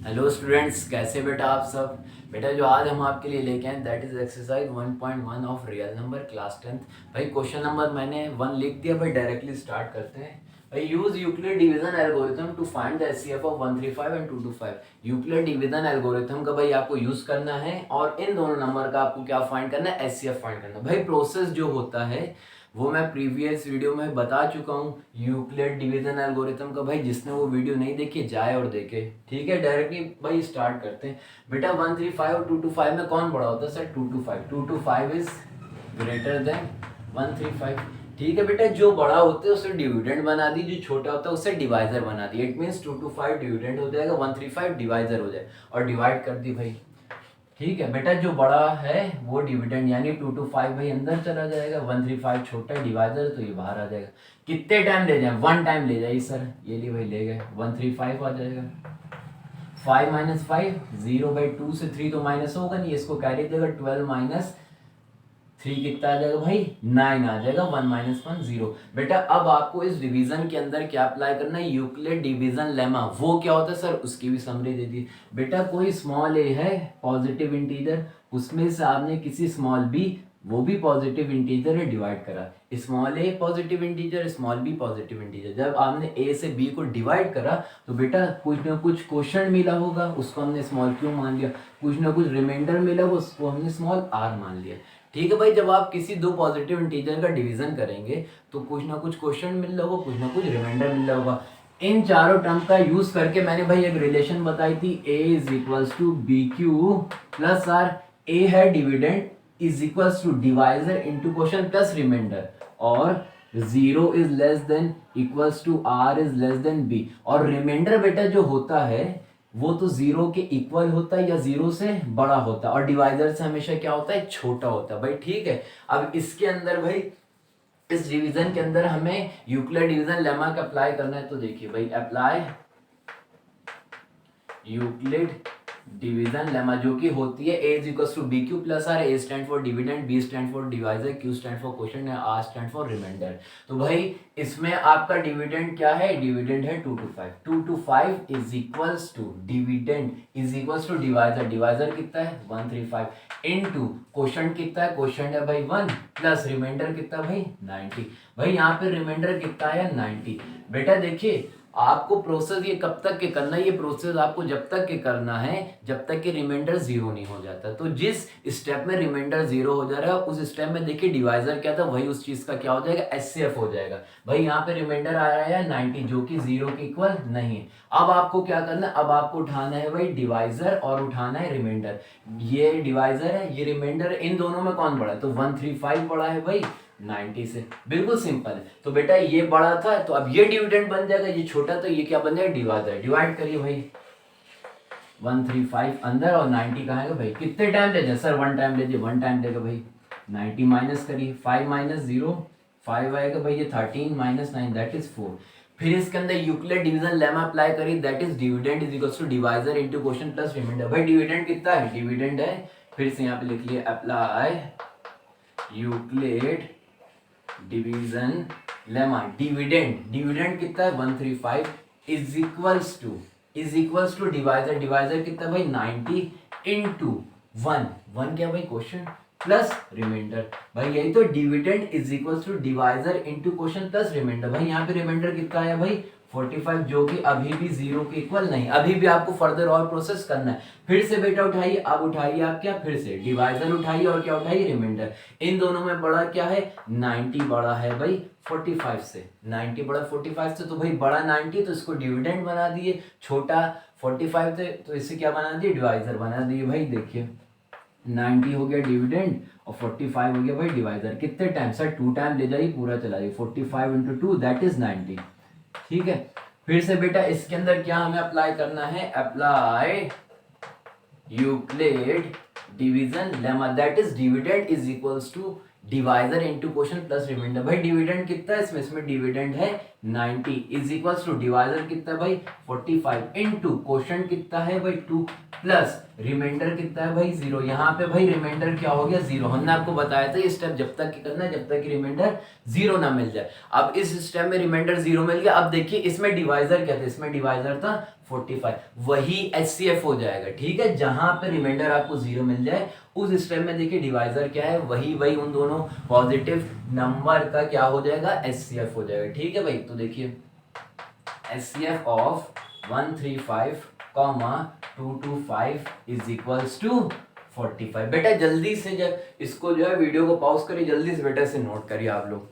Hello students, कैसे बेटा आप सब। बेटा जो आज हम आपके लिए लेके आए that is exercise 1.1 of real number class 10th। भाई क्वेश्चन नंबर मैंने 1 लिख दिया। भाई डायरेक्टली स्टार्ट करते हैं। भाई use Euclid division algorithm to find the HCF of 135 and 225। Euclid division algorithm का भाई आपको यूज करना है और इन दोनों नंबर का आपको क्या फाइंड करना है, एचसीएफ फाइंड करना है। भाई प्रोसेस जो होता है वो मैं प्रीवियस वीडियो में बता चुका हूँ यूक्लिड डिवीजन एल्गोरिथम का। भाई जिसने वो वीडियो नहीं देखी जाए और देखे। ठीक है, डायरेक्टली भाई स्टार्ट करते हैं। बेटा 135 और 225 में कौन बड़ा होता है सर? 225 is greater than 135। ठीक है बेटा, जो बड़ा होता है उसे डिविडेंड बना दी, जो छोटा होता है उसे डिवाइजर बना दी। इट मीन्स 225 डिविडेंड हो जाएगा, 135 डिवाइजर हो जाए और डिवाइड कर दी भाई। ठीक है बेटा, जो बड़ा है वो डिविडेंड यानी 225 भाई अंदर चला जाएगा, 135 छोटा है डिवाइजर तो ये बाहर आ जाएगा। कितने टाइम ले जाए? 1 टाइम ले जाइए सर। ये लिए भाई ले गए, 135 आ जाएगा। 5 माइनस 5 0/2 से 3 तो माइनस होगा नहीं, इसको कैरी देगा। 12 माइनस 3 कितना आ जाएगा भाई? 9 आ जाएगा। 1 माइनस 1 0। बेटा अब आपको इस डिवीजन के अंदर क्या अप्लाई करना है? Euclid division lemma. वो क्या होता है सर? उसकी भी समरी दे दी। बेटा कोई स्मॉल ए है पॉजिटिव इंटीजर, उसमें से आपने किसी स्मॉल बी, वो भी पॉजिटिव इंटीजर है, डिवाइड करा। Small A positive integer, small B positive integer. जब आपने ए से बी को डिवाइड करा तो बेटा कुछ ना कुछ क्वोशंट मिला होगा, उसको हमने स्मॉल क्यू मान लिया। कुछ ना कुछ रिमाइंडर मिला, उसको हमने स्मॉल आर मान लिया। ठीक है भाई, जब आप किसी दो पॉजिटिव इंटीजर का डिवीजन करेंगे तो कुछ ना कुछ क्वेश्चन मिल रहा होगा, कुछ ना कुछ रिमाइंडर मिल रहा होगा। इन चारों टर्म का यूज करके मैंने भाई एक रिलेशन बताई थी, a is equals to B Q plus R. A है dividend is equals to divisor into question plus remainder, और 0 is less than equals to R is less than B. और रिमाइंडर बेटा जो होता है वो तो 0 के इक्वल होता है या 0 से बड़ा होता है, और डिवाइजर से हमेशा क्या होता है? छोटा होता है भाई। ठीक है, अब इसके अंदर भाई इस डिवीजन के अंदर हमें यूक्लिड डिवीजन लेमा का अप्लाई करना है। तो देखिए भाई, अप्लाई यूक्लिड डिवीजन लेमा, जो कि होती है a is equal to B Q plus R. A stand for dividend, B stand for divisor, Q stand for quotient, R stand for remainder. तो भाई इसमें आपका डिविडेंड क्या है? डिविडेंड है 225। 225 is equals to dividend is equals to divisor. Divisor कितना है? 135 into quotient कितना है? क्वोशंट है भाई 1 प्लस रिमाइंडर कितना भाई? 90। भाई यहाँ पे रिमाइंडर कितना है? 90। बेटा देखिए, आपको प्रोसेस ये कब तक के करना है? ये प्रोसेस आपको जब तक के करना है जब तक कि रिमाइंडर 0 नहीं हो जाता। तो जिस स्टेप में रिमाइंडर 0 हो जा रहा है उस स्टेप में देखिए डिवाइजर क्या था, वही उस चीज का क्या हो जाएगा? एचसीएफ हो जाएगा। भाई यहाँ पे रिमाइंडर आ रहा है 90, जो कि 0 के इक्वल नहीं है। अब आपको क्या करना है? अब आपको उठाना है भाई डिवाइजर और उठाना है रिमाइंडर। ये डिवाइजर है, ये रिमाइंडर है, इन दोनों में कौन बड़ा है? तो 135 बड़ा है भाई 90 से। बिल्कुल सिंपल है। तो बेटा ये बड़ा था तो अब ये डिविडेंड बन जाएगा, ये छोटा तो ये क्या बन जाएगा? डिवाइडर। डिवाइड करिए भाई, 135 अंदर और 90 कहाँ है भाई? कितने टाइम ले जाए सर? 1 टाइम ले जाए, 1 टाइम लेगा भाई। 90 माइनस करिए, 5 माइनस 0 5 आएगा भाई। ये 13 माइनस 9 दैट इज 4। फिर इसके अंदर यूक्लिड डिवीजन लेमा अप्लाई करिए, that is dividend is equal to divisor into quotient plus remainder. भाई डिविडेंड कितना है? डिविडेंड है, फिर से यहाँ पे लिख लिए apply Euclid division lemma. Dividend, dividend कितना है? 135 is equals to divisor. Divisor कितना भाई? 90 इनटू 1 1 क्या भाई? Question plus remainder. भाई यही तो dividend is equals to divisor into question plus remainder. भाई यहाँ पे रिमाइंडर कितना आया भाई? 45, जो कि अभी भी 0 के इक्वल नहीं। अभी भी आपको फर्दर और प्रोसेस करना है। फिर से बेटा उठाइए, अब उठाइए आप क्या? फिर से डिवाइजर उठाइए और क्या उठाइए? रिमाइंडर। इन दोनों में बड़ा क्या है? 90 बड़ा है भाई 45 से। 90 बड़ा 45 से, तो भाई बड़ा 90 तो इसको डिविडेंड बना दिए, छोटा 45 थे तो इसे क्या बना दिए? डिवाइजर बना दिए। भाई देखिए 90 हो गया डिविडेंड और 45 हो गया भाई डिवाइजर। कितने टाइम सर? 2 टाइम ले जाइए, पूरा चला जाइए। 45 इंटू 2 दैट इज 90। ठीक है, फिर से बेटा इसके अंदर क्या हमें अप्लाई करना है? Apply Euclid division lemma, that is dividend is equals to divisor into question plus remainder. भाई डिविडेंड कितना है इसमें डिविडेंड है 90 इज इक्वल्स टू डिवाइजर कितना है भाई 45 इंटू क्वेश्चन कितना है भाई 2 प्लस रिमाइंडर कितना है भाई 0। यहाँ पे भाई रिमाइंडर क्या हो गया 0। हमने आपको बताया था ये स्टेप जब तक की करना है जब तक कि रिमाइंडर 0 ना मिल जाए। अब इस स्टेप में रिमाइंडर 0 मिल गया। अब देखिए इसमें डिवाइजर क्या था, इसमें डिवाइजर था 45, वही HCF हो जाएगा। ठीक है, जहां पे रिमाइंडर आपको 0 मिल जाए उस स्टेप में देखिए डिवाइजर क्या है, वही उन दोनों पॉजिटिव नंबर का क्या हो जाएगा HCF हो जाएगा। ठीक है भाई, तो देखिए HCF of 135, 225 is equals to 45। बेटा जल्दी से जब इसको जो है वीडियो को पॉज करिए, जल्दी से बेटा से नोट करिए आप लोग।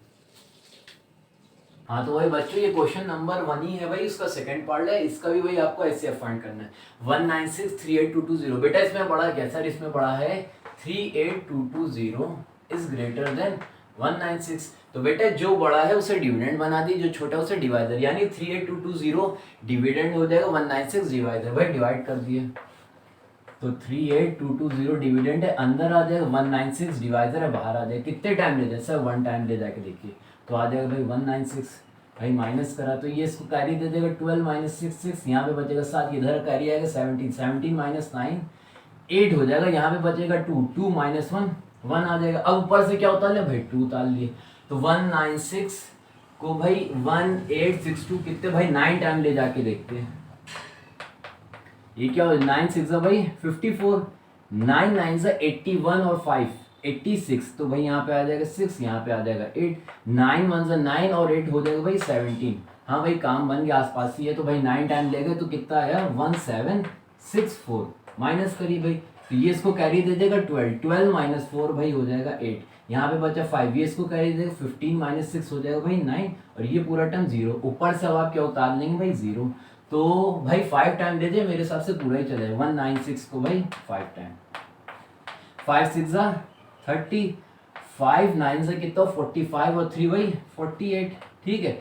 हाँ तो भाई बच्चों ये क्वेश्चन नंबर 1 ही है भाई, उसका सेकंड पार्ट है, इसका भी भाई आपको HCF फाइंड करना है। 1963822 बेटा इसमें पढ़ा क्या सर, इसमें पढ़ा है 38220 इज ग्रेटर देन 196। तो बेटा जो बड़ा है उसे डिविडेंड बना दी, जो छोटा उसे डिवाइजर, यानी 38220 डिविडेंड हो जाएगा 196 डिवाइजर। भाई डिवाइड कर दिए तो 38220 डिविडेंड है, अंदर आ जाएगा 196 डिवाइजर है बाहर आ जाएगा। कितने टाइम ले जाए सर, 1 टाइम ले जाके देखिए तो आ जाएगा भाई 196। भाई माइनस करा तो ये इसको कैरी दे देगा 12 माइनस 6 6, यहाँ पे बचेगा 7, इधर कैरी आएगा 17, 17 माइनस 9 8 हो जाएगा, यहाँ पे बचेगा 2, 2 माइनस 1 1 आ जाएगा। अब ऊपर से क्या उतार लिया भाई 2 उतार लिए, तो 196 को भाई 1862 कितने भाई 9 टाइम ले जाके देखते हैं। ये क्या हो 9 6 भाई 54, 9 9 81 और 5 86, तो भाई यहाँ पे आ जाएगा 6, यहाँ पे आ जाएगा 8, 9 1 9 और 8 हो जाएगा भाई 17। हाँ भाई काम बन गया, आसपास ही है, तो भाई 9 टाइम ले गए तो कितना आया 1764। माइनस करिए भाई, तो ये इसको कैरी दे देगा 12, 12 माइनस 4 भाई हो जाएगा 8, यहाँ पे बचा 5, ये इसको कैरी दे देगा 15 माइनस 6 हो जाएगा भाई 9, और ये पूरा टर्म 0, ऊपर से अब आप क्या उतार लेंगे भाई 0। तो भाई 5 टाइम दे दिए, मेरे हिसाब से पूरा ही चलेगा 196 को भाई 5 टाइम, 5 6 30, 5 9 से कितना 45 और 3 भाई 48। ठीक है,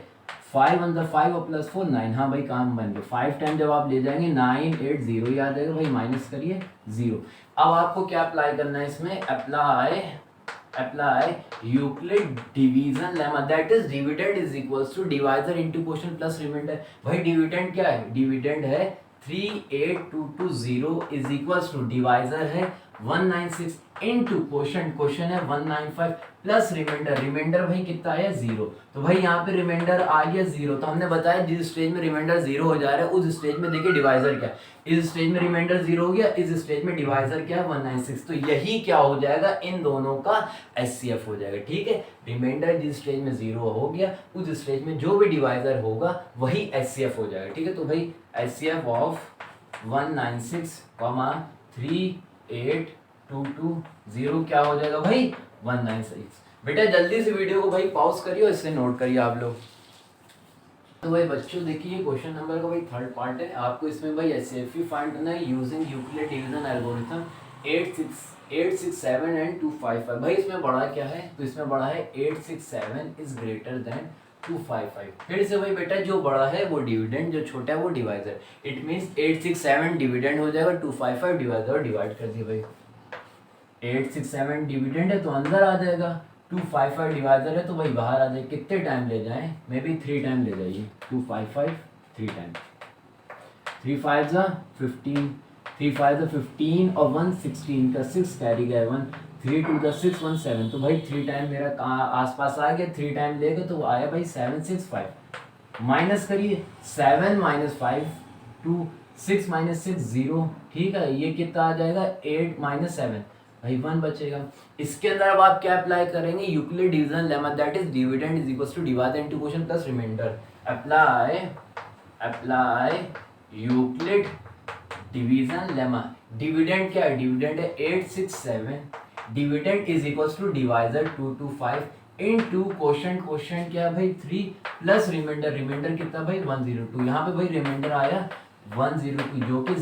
5 1 5 और प्लस 4 9। हाँ भाई काम बन गया, 5 टाइम जब आप ले जाएंगे 9 8 0 याद आएगा भाई, माइनस करिए 0। अब आपको क्या अप्लाई करना है इसमें, apply Euclid division lemma, that is dividend is equals to divisor into quotient plus remainder. भाई डिविडेंड क्या है, डिविडेंड है 38220 इज इक्वल्स टू डिवाइजर है 196 इनटू क्वोशिएंट, क्वोशिएंट है 195 प्लस रिमाइंडर, रिमाइंडर भाई कितना आया 0। तो भाई यहाँ पे रिमाइंडर आ गया 0, तो हमने बताया जिस स्टेज में रिमाइंडर 0 हो जा रहा है उस स्टेज में देखिए डिवाइजर क्या, इस स्टेज में रिमाइंडर 0 हो गया, इस स्टेज में डिवाइजर क्या है 196, तो यही क्या हो जाएगा इन दोनों का HCF हो जाएगा। ठीक है, रिमाइंडर जिस स्टेज में 0 हो गया उस स्टेज में जो भी डिवाइजर होगा वही HCF हो जाएगा। ठीक है, तो भाई HCF ऑफ 196, 38220 क्या हो जाएगा भाई 196। बेटा जल्दी से वीडियो को भाई पॉज करिए और इससे नोट करिए आप लोग। तो भाई बच्चों देखिए क्वेश्चन नंबर का भाई थर्ड पार्ट है, आपको इसमें भाई HCF फाइंड करना है using Euclid division algorithm 867 and 255। भाई इसमें बड़ा क्या है, तो इसमें बड़ा है 867 इज ग्रेटर देन 255। फिर से भाई बेटा जो बड़ा है वो डिविडेंड, जो छोटा है वो डिवाइजर, इट मींस 867 डिविडेंड हो जाएगा 255 डिवाइजर, डिवाइड कर दिया भाई 867 डिविडेंड है तो अंदर आ जाएगा, 255 डिवाइजर है तो भाई बाहर आ जाएगा। कितने टाइम ले जाएं, मे बी 3 टाइम ले जाइए, 255 3 टाइम, 3 5 15, 3 5 15 और 1 16 का 6 कैरी गया 1, 3 2 6 1 7, तो भाई 3 टाइम मेरा आसपास आ गया, 3 टाइम ले गए तो वो आया भाई 765। माइनस करिए 7 माइनस 5 2, 6 माइनस 6 0। ठीक है, ये कितना आ जाएगा 8 माइनस 7 भाई 1 बचेगा। इसके अंदर अब आप क्या अप्लाई करेंगे, Euclid division lemma, that is dividend is equals to divisor into quotient plus remainder. Apply Euclid division lemma, dividend क्या है, डिविडेंड है 867, dividend is equals to divisor 225 into quotient, quotient क्या है भाई 3 प्लस रिमाइंडर, रिमाइंडर कितना भाई 102। यहाँ पे भाई रिमाइंडर आया 102 जो कि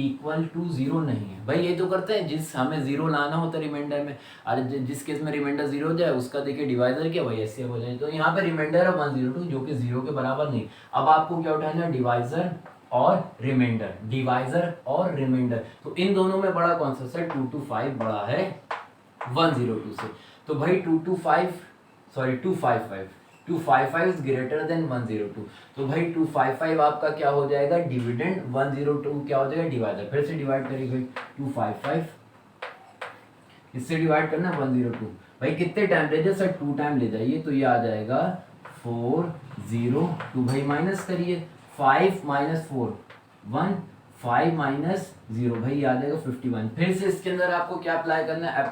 इक्वल टू 0 नहीं है। भाई ये तो करते हैं जिस हमें 0 लाना होता है रिमाइंडर में, और जिस केस में रिमाइंडर 0 हो जाए उसका देखिए डिवाइजर क्या भाई HCF हो जाए। तो यहाँ पे रिमाइंडर है 102 जो कि 0 के बराबर नहीं। अब आपको क्या उठाना है, डिवाइजर और रिमाइंडर, डिवाइजर और रिमाइंडर। तो इन दोनों में बड़ा कौन सा सर, 225 बड़ा है 102 से। तो भाई 255 इज ग्रेटर देन 102। तो भाई 255 आपका क्या हो जाएगा डिविडेंड, 102 क्या हो जाएगा डिवाइडर। फिर से डिवाइड करिए भाई 255 इससे डिवाइड करना 102। भाई कितने टाइम ले जाए सर, 2 टाइम ले जाइए तो ये आ जाएगा 402। भाई माइनस करिए 5 माइनस 4 1 5 माइनस 0 भाई आ जाएगा 51। फिर से इसके अंदर आपको क्या अप्लाई करना है,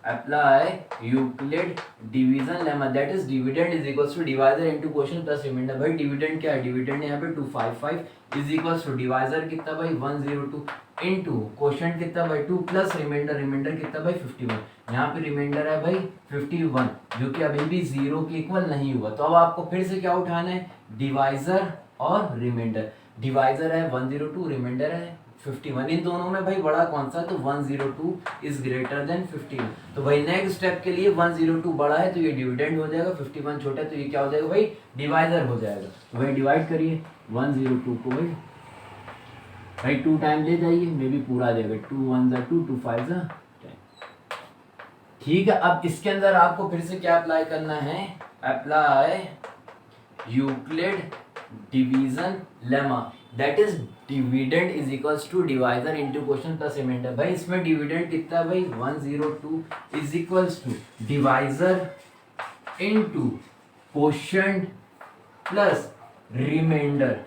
apply Euclid division lemma, that is dividend is equals to divisor into quotient plus remainder. भाई डिविडेंड क्या है, डिविडेंड यहाँ पे 255 इज इक्वल्स टू डिवाइजर कितना भाई 102 इनटू क्वोशिएंट कितना भाई 2 प्लस रिमाइंडर कितना भाई 51। यहाँ पे रिमाइंडर है भाई 51 जो कि अभी भी 0 के इक्वल नहीं हुआ। तो अब आपको फिर से क्या उठाना है, डिवाइजर और रिमाइंडर। डिवाइजर है 102, रिमाइंडर है 51, इन दोनों में भाई बड़ा कौन सा है, तो 102 इज ग्रेटर देन 51। तो भाई नेक्स्ट स्टेप के लिए 102 बड़ा है तो ये डिविडेंड हो जाएगा, 51 छोटा है तो ये क्या हो जाएगा भाई डिवाइजर हो जाएगा। तो भाई डिवाइड करिए 102 को भाई 2 टाइम ले जाइए, मे भी पूरा आ जाएगा 2 1 जा 2 2 5 जा 10। ठीक है, अब इसके अंदर आपको फिर से क्या अप्लाई करना है, apply Euclid division lemma, that is dividend is equals to divisor into quotient plus remainder. भाई इसमें डिविडेंड कितना है भाई 102 is equals to divisor into quotient plus remainder.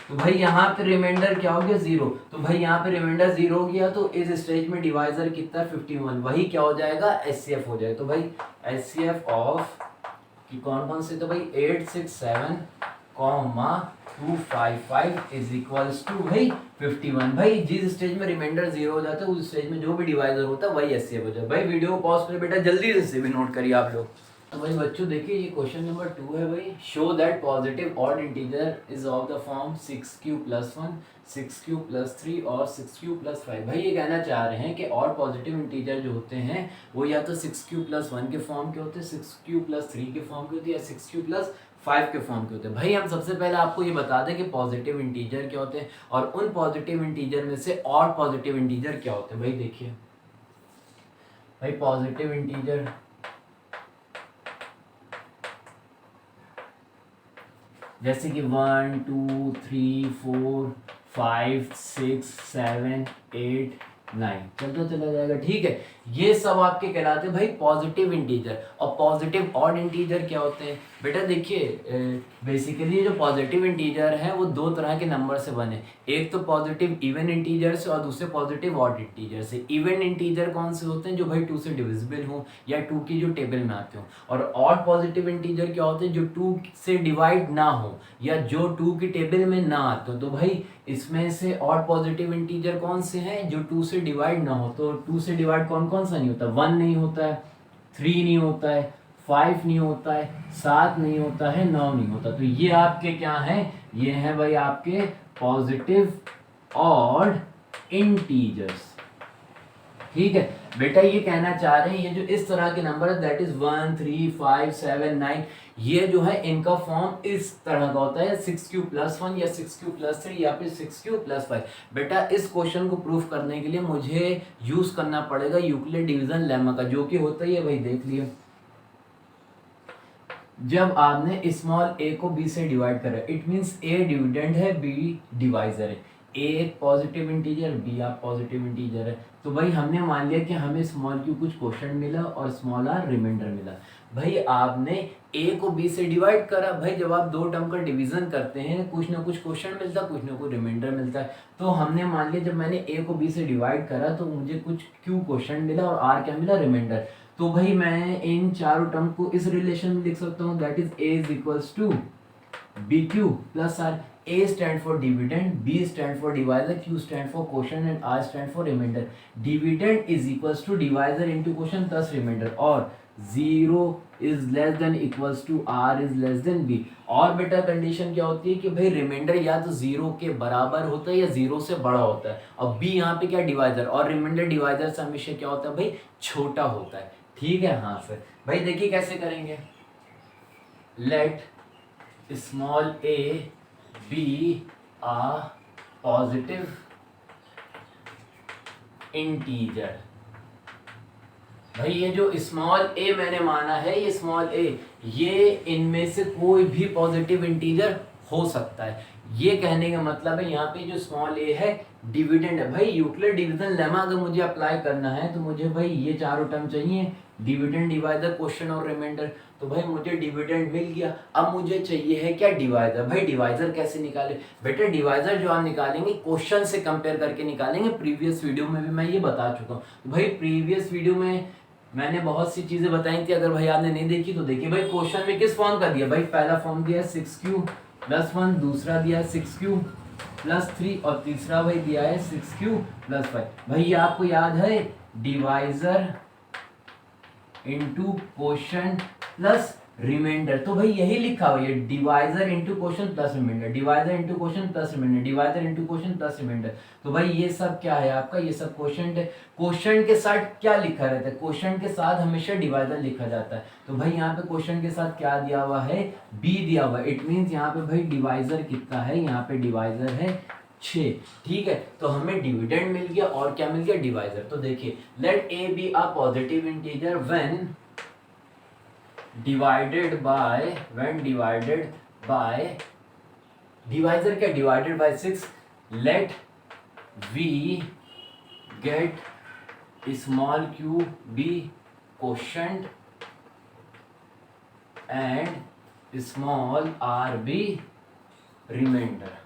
तो भाई यहाँ पे रिमाइंडर क्या हो गया 0, तो भाई यहाँ पे रिमाइंडर 0 हो गया तो इस स्टेज में डिवाइजर कितना 51, वही क्या हो जाएगा एचसीएफ हो जाएगा। तो भाई एचसीएफ ऑफ कि कौन से, तो भाई 867,255 इज इक्वल्स टू भाई 51। भाई जिस स्टेज में रिमाइंडर 0 हो जाता है उस स्टेज में जो भी डिवाइजर होता है वही एचसीएफ हो जाए। भाई वीडियो को पॉज करिए बेटा, जल्दी से भी नोट करिए आप लोग। तो भाई बच्चों देखिए ये क्वेश्चन नंबर 2 है भाई, show that positive odd integer is of the form 6q + 1 6q + 3 और 6q + 5। भाई ये कहना चाह रहे हैं कि ऑड पॉजिटिव इंटीजर जो होते हैं वो या तो 6q + 1 के फॉर्म के होते हैं, 6q + 3 के फॉर्म के होते हैं या 6q + 5 के फॉर्म के होते हैं। भाई हम सबसे पहले आपको ये बता दें कि पॉजिटिव इंटीजर क्या होते हैं और उन पॉजिटिव इंटीजर में से ऑड पॉजिटिव इंटीजर क्या होते हैं। भाई देखिए भाई पॉजिटिव इंटीजर जैसे कि 1 2 3 4 5 6 7 8 9 चलता चला जाएगा। ठीक है, ये सब आपके कहलाते हैं भाई पॉजिटिव इंटीजर। और पॉजिटिव ऑड इंटीजर क्या होते हैं बेटा, देखिए बेसिकली जो पॉजिटिव इंटीजर है वो 2 तरह के नंबर से बने, एक तो पॉजिटिव इवन इंटीजर से और दूसरे पॉजिटिव ऑड इंटीजर से। इवन इंटीजर कौन से होते हैं, जो भाई 2 से डिविजिबल हो या 2 की जो टेबल में आते हो, और ऑड पॉजिटिव इंटीजर क्या होते हैं, जो 2 से डिवाइड ना हो या जो 2 की टेबल में ना आते हो। तो भाई इसमें से ऑड पॉजिटिव इंटीजर कौन से हैं, जो 2 से डिवाइड ना हो। तो 2 से डिवाइड कौन कौन सा नहीं होता, 1 नहीं होता है, 3 नहीं होता है, 5 नहीं होता है, 7 नहीं होता है, 9 नहीं होता। तो ये आपके क्या हैं, ये हैं भाई आपके पॉजिटिव ऑड इंटीजर्स। ठीक है बेटा, ये कहना चाह रहे हैं ये जो इस तरह के नंबर है दैट इज 1 3 5 7 9, ये जो है इनका फॉर्म इस तरह का होता है 6q + 1 या 6q + 3 या फिर 6q + 5। बेटा इस क्वेश्चन को प्रूव करने के लिए मुझे यूज करना पड़ेगा यूक्लिड डिवीजन लेमा का, जो कि होता ही है भाई देख लिए, जब आपने स्मॉल a को b से डिवाइड करा, इट मींस a डिविडेंड है b डिवाइजर है, a एक पॉजिटिव इंटीजर b आप पॉजिटिव इंटीजर है। तो भाई हमने मान लिया कि हमें स्मॉल q कुछ क्वोशिएंट मिला और स्मॉल r रिमाइंडर मिला। भाई आपने a को b से डिवाइड करा, भाई जब आप 2 टर्म का डिवीजन करते हैं कुछ ना कुछ क्वोशिएंट मिलता है, कुछ ना कुछ रिमाइंडर मिलता है। तो हमने मान लिया जब मैंने a को b से डिवाइड करा तो मुझे कुछ q क्वोशिएंट मिला और r क्या मिला, रिमाइंडर। तो भाई मैं इन चारों टर्म को इस रिलेशन में लिख सकता हूँ, that is a is equals to bq + r। a stand for dividend, b stand for divisor, q stand for quotient and r stand for remainder. Dividend is equals to divisor into quotient plus remainder, और 0 is less than equals to r is less than b। और बेटा condition क्या होती है कि भाई reminder या तो 0 के बराबर होता है या 0 से बड़ा होता है, और b यहाँ पे क्या डिवाइजर, और रिमाइंडर डिवाइजर से हमेशा क्या होता है भाई छोटा होता है। ठीक है, हाँ सर। भाई देखिए कैसे करेंगे, late small a be a positive integer भाई ये जो स्मॉल ए मैंने माना है, ये स्मॉल ए, ये इनमें से कोई भी पॉजिटिव इंटीजर हो सकता है। ये कहने का मतलब है यहाँ पे जो स्मॉल ए है डिविडेंड है। भाई यूक्लिड डिवीजन लेमा अगर मुझे अप्लाई करना है तो मुझे भाई ये चारों टर्म चाहिए, डिविडेंड, डिवाइजर, क्वोशिएंट और रिमाइंडर। तो भाई मुझे डिविडेंड मिल गया, अब मुझे चाहिए है क्या, डिवाइजर। भाई डिवाइजर कैसे निकाले बेटा, डिवाइजर जो आप निकालेंगे क्वेश्चन से कंपेयर करके निकालेंगे। प्रीवियस वीडियो में भी मैं ये बता चुका हूँ। तो भाई प्रीवियस वीडियो में मैंने बहुत सी चीजें बताई थी, अगर भाई आपने नहीं देखी तो देखिए। भाई क्वेश्चन में किस फॉर्म का दिया, भाई पहला फॉर्म दिया 6q + 1, दूसरा दिया 6q + 3 और तीसरा भाई दिया है 6q + 5। भाई ये आपको याद है, divisor into quotient plus remainder. तो भाई यही लिखा हुआ है, divisor into quotient plus remainder, divisor into quotient plus remainder, divisor into quotient plus remainder. तो भाई ये सब क्या है आपका, ये सब क्वोशिएंट है। क्वोशिएंट के साथ क्या लिखा रहता है, क्वोशिएंट के साथ हमेशा डिवाइजर लिखा जाता है। तो भाई यहाँ पे क्वोशिएंट के साथ क्या दिया हुआ है, b दिया हुआ है। इट मीन्स यहाँ पे भाई डिवाइजर कितना है, यहाँ पे डिवाइजर है 6। ठीक है, तो हमें डिविडेंड मिल गया और क्या मिल गया, डिवाइजर। तो देखिए, let a be a positive integer when divided by, divisor क्या, divided by 6, let we get small q be quotient and small r be remainder.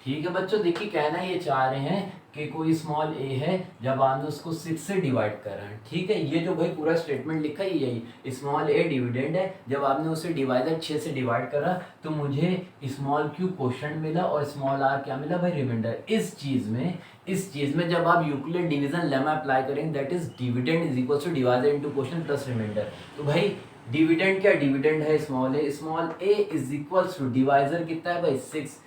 ठीक है बच्चों, देखिए कहना ये चाह रहे हैं कि कोई स्मॉल ए है, जब आपने उसको 6 से डिवाइड करा है। ठीक है, ये जो भाई पूरा स्टेटमेंट लिखा है यही, स्मॉल ए डिविडेंड है, जब आपने उसे डिवाइजर 6 से डिवाइड करा तो मुझे स्मॉल क्यू क्वोशिएंट मिला और स्मॉल आर क्या मिला भाई, रिमाइंडर। इस चीज में जब आप यूक्लिड डिवीजन लेमा अप्लाई करेंगे, that is dividend is equal to divisor into quotient plus remainder. तो भाई डिविडेंड क्या, डिविडेंड है small a is equal to divisor कितना है भाई 6,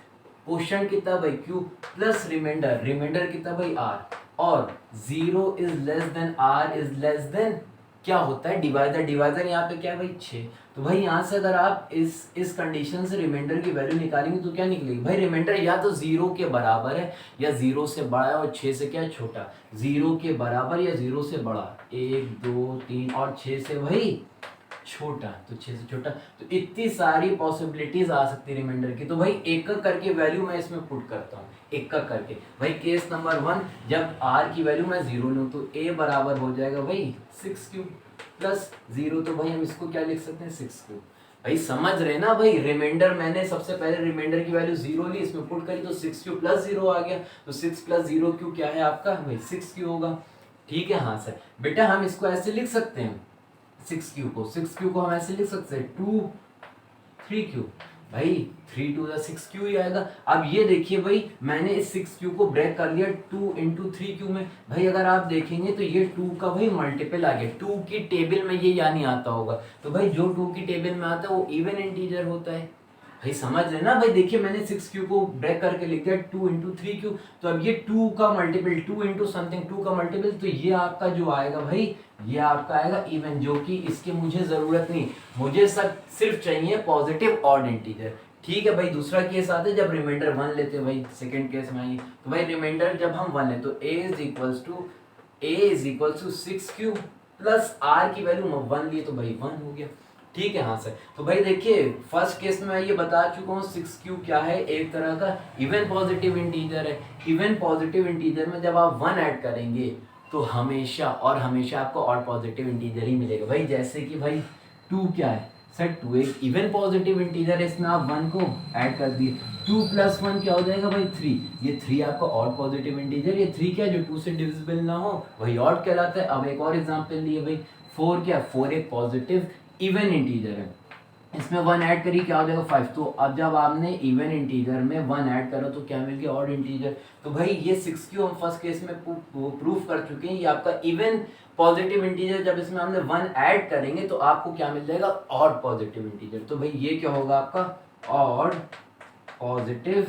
क्वोशिएंट कितना भाई q प्लस रिमाइंडर कितना भाई r, और 0 is less than r is less then क्या होता है, डिवाइजर यहाँ पे क्या है भाई 6। तो भाई यहाँ से अगर आप इस कंडीशन से रिमाइंडर की वैल्यू निकालेंगे तो क्या निकलेगी भाई, रिमाइंडर या तो 0 के बराबर है या 0 से बड़ा है और 6 से क्या है छोटा, 0 के बराबर या 0 से बड़ा, 1 2 3 और 6 से भाई छोटा, तो 6 से छोटा। तो इतनी सारी पॉसिबिलिटीज आ सकती है रिमाइंडर की। तो भाई एक एक करके वैल्यू मैं इसमें पुट करता हूँ, एक एक करके। भाई केस नंबर 1, जब r की वैल्यू मैं 0 लूँ तो a बराबर हो जाएगा भाई 6q + 0। तो भाई हम इसको क्या लिख सकते हैं, 6q। भाई समझ रहे ना भाई, रिमाइंडर मैंने सबसे पहले रिमाइंडर की वैल्यू 0 ली, इसमें पुट करी तो 6q + 0 आ गया। तो 6 + 0q क्या है आपका भाई 6q होगा। ठीक है, हाँ सर बेटा हम इसको ऐसे लिख सकते हैं, 6q को हम ऐसे लिख सकते हैं 2 3q। भाई 3 2 6q ही आएगा। अब ये देखिए भाई, मैंने इस 6q को ब्रेक कर लिया 2 × 3q में। भाई अगर आप देखेंगे तो ये 2 का भाई मल्टीपल आ गया, 2 की टेबल में ये या नहीं आता होगा। तो भाई जो 2 की टेबल में आता है वो इवन इंटीजर होता है। भाई समझ रहे ना भाई, देखिए मैंने 6q को ब्रेक करके लिख दिया 2 × 3q। तो अब ये 2 का मल्टीपल, 2 × समथिंग 2 का मल्टीपल, तो ये आपका जो आएगा भाई, ये आपका आएगा इवन, जो कि इसकी मुझे जरूरत नहीं, मुझे सिर्फ चाहिए पॉजिटिव ऑड इंटीजर। ठीक है भाई, दूसरा केस आता है जब रिमाइंडर 1 लेते हैं। भाई सेकंड केस में आइए, तो भाई रिमाइंडर जब हम 1 लेते तो a is equal to 6q plus r की वैल्यू 1 लिए तो भाई 1 हो गया। ठीक है, हाँ सर। तो भाई देखिए फर्स्ट केस में मैं ये बता चुका हूँ 6q क्या है, एक तरह का इवन पॉजिटिव इंटीजर है। इवन पॉजिटिव इंटीजर में जब आप 1 ऐड करेंगे तो हमेशा और हमेशा आपको ऑड पॉजिटिव इंटीजर ही मिलेगा। भाई जैसे कि भाई 2 क्या है सर, 2 एक इवन पॉजिटिव इंटीजर है, इसमें आप 1 को ऐड कर दिए, 2 + 1 क्या हो जाएगा भाई 3। ये 3 आपका ऑड पॉजिटिव इंटीजर, ये 3 क्या है जो 2 से डिविजिबल ना हो वही ऑड कहलाता है। अब एक और एग्जांपल लिए भाई 4 क्या, 4 एक पॉजिटिव इवन इंटीजर है, इसमें 1 ऐड करिए क्या हो जाएगा 5। तो अब जब आपने इवन इंटीजर में 1 ऐड करा तो क्या मिल गया, ऑड इंटीजर। तो भाई ये 6q हम फर्स्ट केस में प्रूफ कर चुके हैं, ये आपका इवन पॉजिटिव इंटीजर, जब इसमें हमने 1 ऐड करेंगे तो आपको क्या मिल जाएगा, ऑड पॉजिटिव इंटीजर। तो भाई ये क्या होगा आपका ऑड पॉजिटिव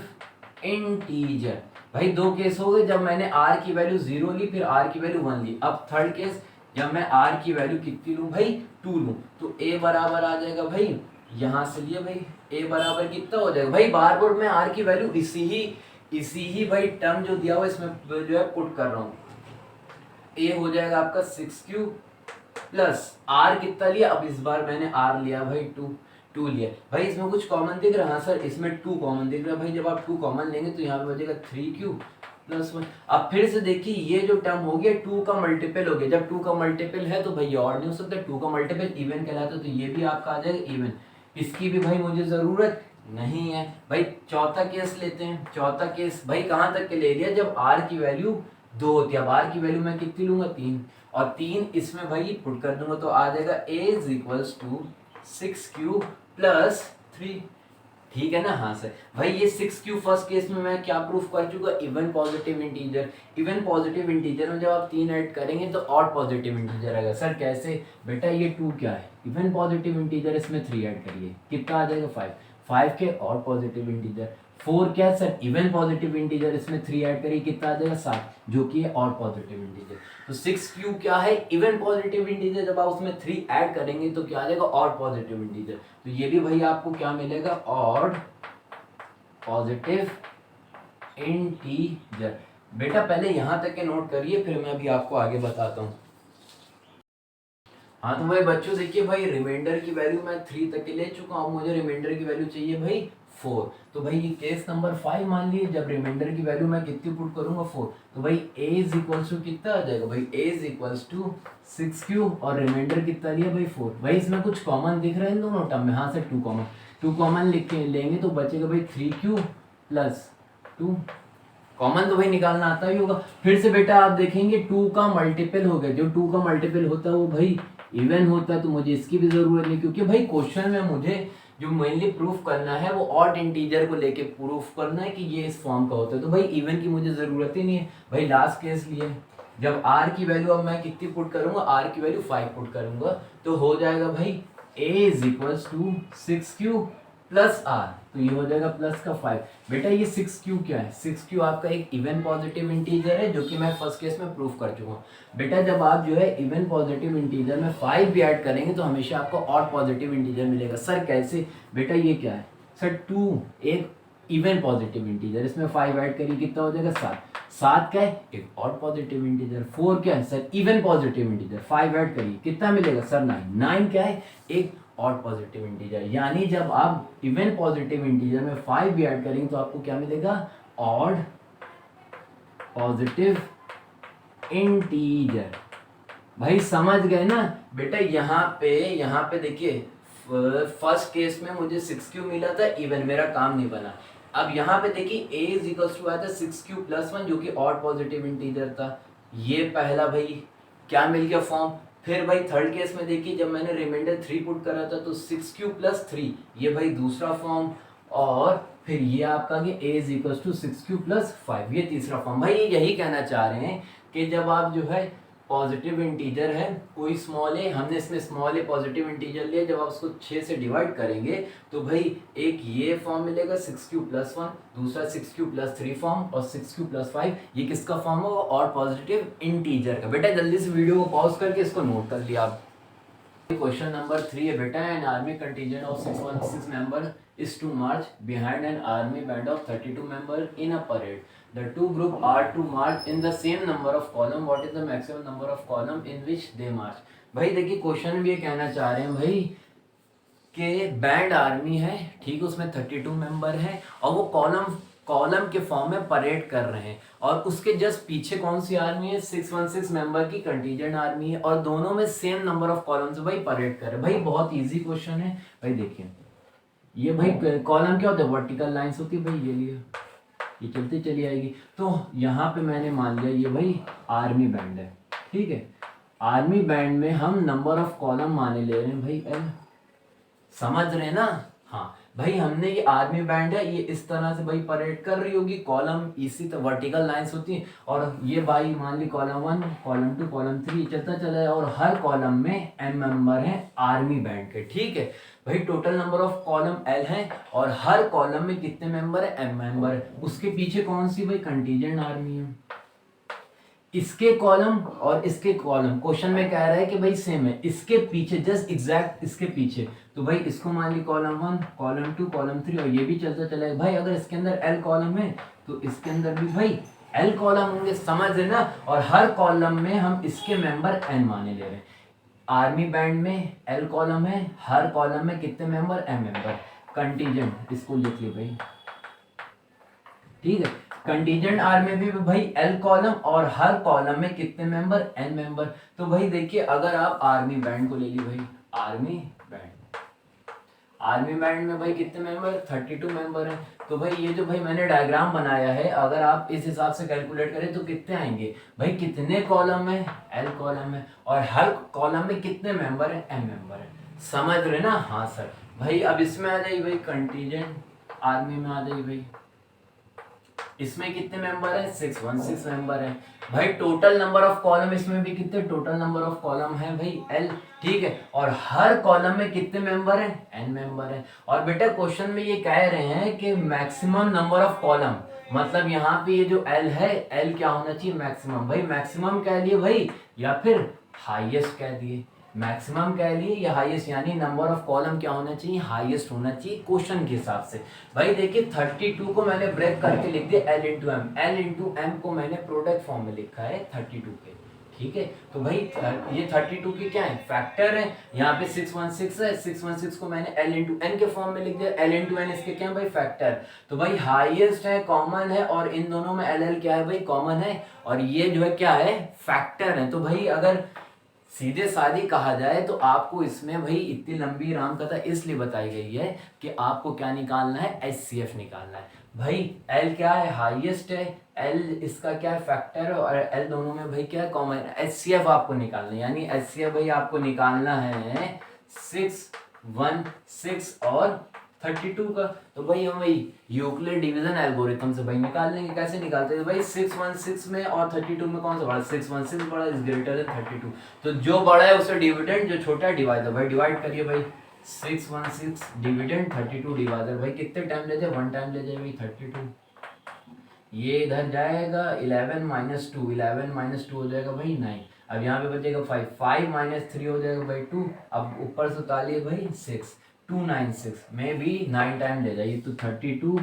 इंटीजर। भाई 2 केस हो गए, जब मैंने r की वैल्यू 0 ली फिर r की वैल्यू 1 ली। अब थर्ड केस जब मैं r की वैल्यू कितनी लूँ भाई 2 लूँ, तो a बराबर आ जाएगा भाई, यहाँ से लिए भाई a बराबर कितना हो जाएगा भाई, बार बार मैं r की वैल्यू इसी ही भाई टर्म जो दिया हुआ इसमें जो है पुट कर रहा हूँ। ये हो जाएगा आपका 6q प्लस आर कितना लिया, अब इस बार मैंने आर लिया भाई 2 लिया भाई। इसमें कुछ कॉमन दिख रहा है? हाँ सर इसमें 2 कॉमन दिख रहा है भाई। जब आप 2 कॉमन लेंगे तो यहाँ पे बचेगा 3q प्लस 1। अब फिर से देखिए ये जो टर्म हो गया 2 का मल्टीपल हो गया। जब 2 का मल्टीपल है तो भाई और नहीं हो सकता, 2 का मल्टीपल इवन कहलाता है, तो ये भी आपका आ जाएगा इवन। इसकी भी भाई मुझे जरूरत नहीं है भाई। चौथा केस लेते हैं। चौथा केस भाई कहाँ तक के ले लिया, जब r की वैल्यू 2 होती है। अब r की वैल्यू मैं कितनी लूंगा 3, और 3 इसमें भाई पुट कर दूंगा तो आ जाएगा a is equals to 6q plus 3। ठीक है ना? हाँ सर भाई ये 6q फर्स्ट केस में मैं क्या प्रूफ कर चुका, even positive integer. Even positive integer में जब आप 3 ऐड करेंगे तो ऑड पॉजिटिव इंटीजर आएगा। सर कैसे? बेटा ये 2 क्या है, इवन पॉजिटिव इंटीजर, इसमें 3 ऐड करिए कितना आ जाएगा 5। 5 के ऑड पॉजिटिव इंटीजर। 4 क्या है सर, इवन पॉजिटिव इंटीजर, इसमें 3 ऐड करिए कितना आ जाएगा 7, जो कि है ऑड पॉजिटिव इंटीजर। तो 6q क्या है, इवन पॉजिटिव इंटीजर, जब आप उसमें 3 ऐड करेंगे तो क्या आ जाएगा ऑड पॉजिटिव इंटीजर। तो ये भी भाई आपको क्या मिलेगा, ऑड पॉजिटिव इंटीजर। बेटा पहले यहां तक के नोट करिए, फिर मैं अभी आपको आगे बताता हूँ। हाँ तो भाई बच्चों देखिए भाई रिमाइंडर की वैल्यू मैं 3 तक के ले चुका हूँ, मुझे रिमाइंडर की वैल्यू चाहिए भाई 4। तो भाई ये केस नंबर 5 मान लीजिए, जब रिमाइंडर की वैल्यू मैं कितनी पुट करूंगा 4, तो भाई a इज इक्वल्स टू कितना आ जाएगा भाई, a is equals to 6q और रिमाइंडर कितना लिया भाई 4। भाई इसमें कुछ कॉमन दिख रहे हैं दोनों टर्म में? हाँ सर 2 कॉमन लिख के लेंगे तो बचेगा भाई 3q प्लस 2। कॉमन तो भाई निकालना आता ही होगा। फिर से बेटा आप देखेंगे 2 का मल्टीपल हो गया, जो 2 का मल्टीपल होता है वो भाई इवन होता है, तो मुझे इसकी भी जरूरत नहीं, क्योंकि भाई क्वेश्चन में मुझे जो मेनली प्रूफ करना है वो ऑड इंटीजर को लेके प्रूफ करना है कि ये इस फॉर्म का होता है। तो भाई इवन की मुझे जरूरत ही नहीं है। भाई लास्ट केस लिए, जब r की वैल्यू अब मैं कितनी पुट करूंगा, r की वैल्यू 5 पुट करूंगा तो हो जाएगा भाई a is equals to 6q plus r, तो ये हो जाएगा प्लस का 5। बेटा ये 6q क्या है, 6q आपका एक इवन पॉजिटिव इंटीजर है, जो कि मैं फर्स्ट केस में प्रूफ कर चुका हूँ। बेटा जब आप जो है इवन पॉजिटिव इंटीजर में 5 भी ऐड करेंगे तो हमेशा आपको ऑड पॉजिटिव इंटीजर मिलेगा। सर कैसे? बेटा ये क्या है सर, 2 एक इवन पॉजिटिव इंटीजर, इसमें 5 ऐड करिए कितना हो जाएगा 7। 7 क्या है, एक ऑड पॉजिटिव इंटीजर। 4 क्या है sir, even positive integer, 5 add करिए कितना मिलेगा सर 9। 9 क्या है, एक ऑड पॉजिटिव इंटीजर। यानी जब आप इवन पॉजिटिव इंटीजर में 5 भी ऐड करेंगे तो आपको क्या मिलेगा, ऑड पॉजिटिव इंटीजर। भाई समझ गए ना बेटा? यहाँ पे देखिए फर्स्ट केस में मुझे 6q मिला था इवन, मेरा काम नहीं बना। अब यहाँ पे देखिए a इज इक्वल्स टू आया था 6q प्लस 1, जो कि ऑड पॉजिटिव इंटीजर था। ये पहला भाई क्या मिल गया फॉर्म। फिर भाई थर्ड केस में देखिए जब मैंने रिमाइंडर 3 पुट करा था तो 6q प्लस 3, ये भाई दूसरा फॉर्म। और फिर ये आपका a is equals to 6q plus 5, ये तीसरा फॉर्म। भाई ये यही कहना चाह रहे हैं कि जब आप जो है पॉजिटिव इंटीजर है कोई स्मॉल ए, हमने इसमें स्मॉल ए पॉजिटिव इंटीजर लिया, जब आप उसको 6 से डिवाइड करेंगे तो भाई एक ये फॉर्म मिलेगा 6q प्लस 1, दूसरा 6q प्लस 3 फॉर्म, और 6q प्लस 5 ये किसका फॉर्म होगा, और पॉजिटिव इंटीजर का। बेटा जल्दी से वीडियो को पॉज करके इसको नोट कर लिया आप। क्वेश्चन नंबर 3 है बेटा, an army contingent of 616 member is to march behind an army band of 32 members in a parade. The two groups are to march in the same number of column. What is the maximum number of column in which they march? भाई देखिए question भी ये कहना चाह रहे हैं भाई कि बैंड आर्मी है, ठीक, उसमें 32 मेंबर हैं और वो कॉलम के फॉर्म में परेड कर रहे हैं, और उसके जस्ट पीछे कौन सी आर्मी है, 616 मेंबर की कंटीजेंट आर्मी है, और दोनों में सेम नंबर ऑफ कॉलम से भाई परेड कर रहे हैं। भाई बहुत इजी क्वेश्चन है। भाई देखिए ये भाई कॉलम क्या होता है, वर्टिकल लाइंस होती है भाई, ये लिए ये चलती चली आएगी। तो यहाँ पे मैंने मान लिया ये भाई आर्मी बैंड है, ठीक है। आर्मी बैंड में हम नंबर ऑफ कॉलम माने ले रहे हैं भाई एल, समझ रहे हैं ना? हाँ भाई हमने ये आर्मी बैंड है, ये इस तरह से भाई परेड कर रही होगी, कॉलम इसी तो वर्टिकल लाइंस होती हैं, और ये भाई मान ली कॉलम 1 कॉलम 2 कॉलम 3 चलता चला है, और हर कॉलम में m मेंबर हैं आर्मी बैंड के, ठीक है भाई। Total number of column l है, और हर कॉलम में कितने मेंबर है, m मेंबर है। उसके पीछे कौन सी भाई कंटीजेंट आर्मी है, इसके कॉलम और इसके कॉलम क्वेश्चन में कह रहा है कि भाई सेम है, इसके पीछे जस्ट एग्जैक्ट इसके पीछे, तो भाई इसको मान ली कॉलम 1 कॉलम 2 कॉलम 3, और ये भी चलता चलेगा भाई। अगर इसके अंदर l कॉलम है तो इसके अंदर भी भाई एल कॉलम होंगे, समझ रहे ना। और हर कॉलम में हम इसके मेंबर एन माने ले रहे हैं। आर्मी बैंड में एल कॉलम है, हर कॉलम में कितने मेंबर, एम मेंबर। कंटीजेंट इसको लिख ली भाई, ठीक है। कंटीजेंट आर्मी में भी भाई एल कॉलम और हर कॉलम में कितने मेंबर, एन मेंबर। तो भाई देखिए अगर आप आर्मी बैंड को ले ली भाई, आर्मी बैंड, आर्मी बैंड में भाई कितने मेंबर, 32 मेंबर है। तो भाई ये जो भाई मैंने डायग्राम बनाया है, अगर आप इस हिसाब से कैलकुलेट करें तो कितने आएंगे भाई, कितने कॉलम में, एल कॉलम में, और हर कॉलम में कितने मेंबर है, एम मेंबर है। समझ रहे ना। हाँ सर। भाई अब इसमें आ जाइए भाई, कंटीजेंट आर्मी में आ जाइए भाई, इसमें कितने मेंबर है, 616 मेंबर है भाई। टोटल नंबर ऑफ कॉलम इसमें भी कितने, टोटल नंबर ऑफ कॉलम है भाई एल, ठीक है। और हर कॉलम में कितने मेंबर है, एन मेंबर है। और बेटा क्वेश्चन में ये कह रहे हैं कि मैक्सिमम नंबर ऑफ कॉलम, मतलब यहाँ पे ये जो एल है, एल क्या होना चाहिए, मैक्सिमम। भाई मैक्सिमम कह लिए भाई या फिर हाईएस्ट कह दिए, मैक्सिमम कह लिए या हाईएस्ट, यानी नंबर ऑफ कॉलम क्या होना चाहिए, हाईएस्ट होना चाहिए क्वेश्चन के हिसाब से। भाई देखिए 32 को मैंने ब्रेक करके लिख दिया l into m, l into m को मैंने प्रोडक्ट फॉर्म में लिखा है 32 के, ठीक है। तो भाई ये 32 की क्या है, फैक्टर है। यहाँ पे 616 है, 616 को मैंने एल इंटू एन के फॉर्म में लिख दिया, एल इंटू एन इसके क्या है भाई, फैक्टर। तो भाई हाईएस्ट है, कॉमन है, और इन दोनों में एल एल क्या है भाई, कॉमन है, और ये जो है क्या है, फैक्टर है। तो भाई अगर सीधे साधी कहा जाए तो आपको इसमें भाई इतनी लंबी राम कथा इसलिए बताई गई है कि आपको क्या निकालना है, एचसीएफ निकालना है। भाई एल क्या है, हाईएस्ट है, एल इसका क्या है, फैक्टर है, और एल दोनों में भाई क्या है, कॉमन है। एचसीएफ आपको निकालना है, यानी एचसीएफ भाई आपको निकालना है 616 और 32 का। तो भाई हम वही यूक्लिड डिवीजन एल्गोरिथम से भाई निकाल लेंगे। कैसे निकालते हैं भाई, 616 में और 32 में कौन सा बड़ा, 616 बड़ा इज ग्रेटर देन 32। तो जो बड़ा है उससे डिविडेंड, जो छोटा है डिवाइडर। भाई डिवाइड करिए भाई, 616 डिविडेंड 32 डिवाइडर। भाई कितने टाइम ले जाए, 1 टाइम ले जाए भाई 32। ये इधर जाएगा 11 माइनस 2, 11 माइनस 2 हो जाएगा भाई 9। अब यहाँ पे बचेगा 5, 5 माइनस 3 हो जाएगा भाई 2। अब ऊपर से उतारिए भाई 6, 296 में भी 9 टाइम ले जाइए, तो 32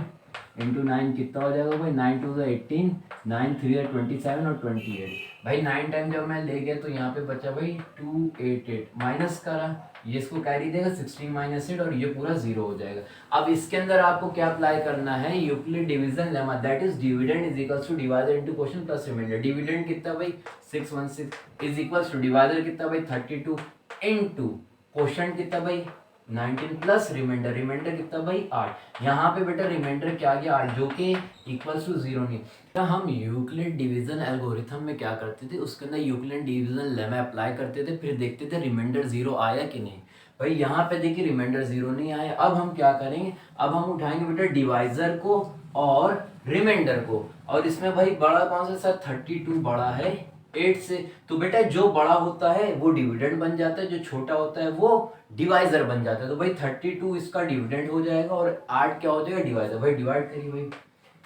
इंटू 9 कितना हो जाएगा भाई, 9 2 18, 9 3 27 और 28। भाई 9 टाइम जब मैं ले गया तो यहाँ पे बचा भाई 288, माइनस करा, ये इसको कैरी देगा 16 माइनस 8, और ये पूरा 0 हो जाएगा। अब इसके अंदर आपको क्या अप्लाई करना है, Euclid division lemma, that is dividend is equals to divider into quotient plus remainder. Dividend कितना भाई 616 इज इक्वल्स टू डिवाइडर कितना भाई 32 इनटू क्वोशिएंट कितना भाई 19 प्लस रिमाइंडर, रिमाइंडर कितना भाई 8। यहाँ पे बेटा रिमाइंडर क्या आ गया 8, जो कि इक्वल्स टू 0 नहीं। तो हम यूक्लिड डिवीजन एल्गोरिथम में क्या करते थे, उसके अंदर यूक्लिड डिवीजन लेमा अप्लाई करते थे, फिर देखते थे रिमाइंडर 0 आया कि नहीं। भाई यहाँ पे देखिए रिमाइंडर 0 नहीं आया। अब हम क्या करेंगे, अब हम उठाएंगे बेटा डिवाइजर को और रिमाइंडर को, और इसमें भाई बड़ा कौन सा, सर 32 बड़ा है 8 से। तो बेटा जो बड़ा होता है वो डिविडेंड बन जाता है, जो छोटा होता है वो डिवाइजर बन जाता है। तो भाई 32 इसका डिविडेंड हो जाएगा और 8 क्या हो जाएगा, डिवाइजर। भाई डिवाइड करिए भाई,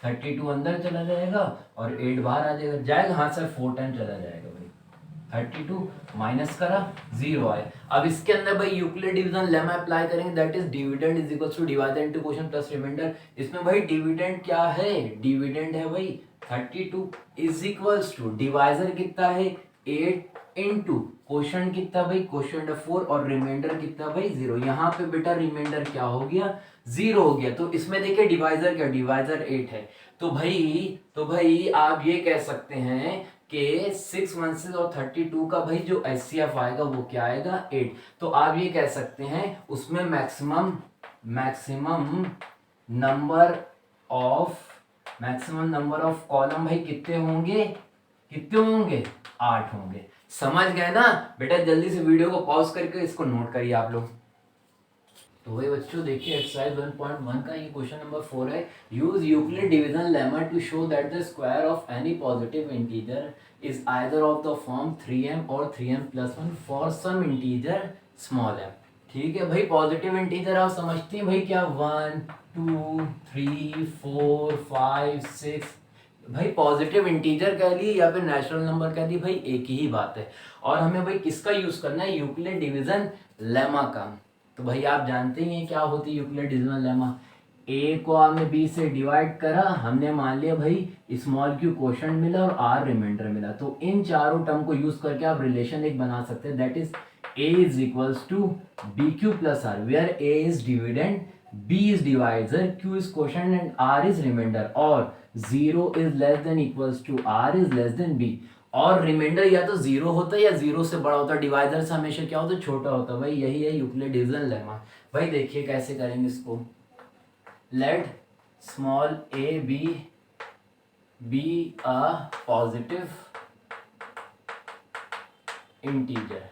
32 अंदर चला जाएगा और 8 बाहर आ जाएगा, जाएगा हाँ सर 4 टाइम चला जाएगा भाई। 32 माइनस करा 0 आए। अब इसके अंदर भाई यूक्लिड डिवीजन लेमा अप्लाई करेंगे, that is dividend is equals to divider into quotient plus remainder. इसमें भाई डिविडेंड क्या है, डिविडेंड है भाई 32 इज इक्वल्स टू डिवाइजर कितना है 8 इनटू क्वोशिएंट कितना भाई, क्वोशिएंट 4 और रिमाइंडर कितना भाई 0। यहाँ पे बेटा रिमाइंडर क्या हो गया, 0 हो गया। तो इसमें देखिए डिवाइजर क्या, डिवाइजर 8 है। तो भाई आप ये कह सकते हैं कि 616 और 32 का भाई जो एचसीएफ आएगा वो क्या आएगा 8। तो आप ये कह सकते हैं उसमें मैक्सिमम नंबर ऑफ कॉलम भाई कितने होंगे, 8 होंगे। समझ गए ना बेटा। जल्दी से वीडियो को पॉज करके इसको नोट करिए आप लोग। तो वही बच्चों देखिए एक्सरसाइज 1.1 का ये क्वेश्चन नंबर 4 है। Use Euclid division lemma to show that the square of any positive integer is either of the form 3m और 3m+1 for some integer small m। ठीक है भाई, पॉजिटिव इंटीजर आप समझते हैं भाई क्या, 1 2 3 4 5 6। भाई पॉजिटिव इंटीजर कह लिए या फिर नेचुरल नंबर कह दिए, भाई एक ही बात है। और हमें भाई किसका यूज करना है, यूक्लिड डिवीजन लेमा का। तो भाई आप जानते ही हैं क्या होती है यूक्लिड डिवीजन लेमा। ए को आपने बी से डिवाइड करा, हमने मान लिया भाई स्मॉल क्यू क्वोशंट मिला और आर रिमाइंडर मिला, तो इन चारों टर्म को यूज करके आप रिलेशन एक बना सकते हैं, that is A is equals to B Q plus R, where A is dividend, B is divisor, Q is quotient and R is remainder, और zero is less than equals to R is less than B, और remainder या तो zero होता है या zero से बड़ा होता है, डिवाइजर से हमेशा क्या होता है, छोटा होता है। भाई यही है यूक्लिड डिवीजन लेमा। भाई देखिए कैसे करेंगे इसको, late small a be a positive integer।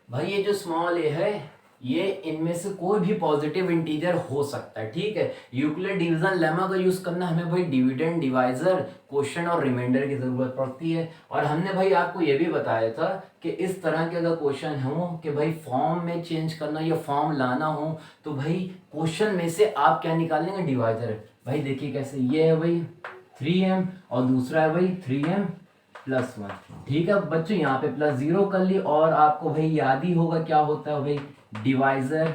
भाई ये जो स्मॉल a है ये इनमें से कोई भी पॉजिटिव इंटीजर हो सकता है, ठीक है। यूक्लिड डिवीजन लेमा का यूज करना हमें भाई डिविडेंड, डिवाइजर, क्वोशंट और रिमाइंडर की जरूरत पड़ती है। और हमने भाई आपको ये भी बताया था कि इस तरह के अगर क्वेश्चन हो कि भाई फॉर्म में चेंज करना या फॉर्म लाना हो तो भाई क्वेश्चन में से आप क्या निकाल लेंगे, डिवाइजर। भाई देखिए कैसे, ये है भाई 3m और दूसरा है भाई 3m प्लस 1, ठीक है बच्चों, यहाँ पे प्लस 0 कर ली, और आपको भाई याद ही होगा क्या होता है भाई, divisor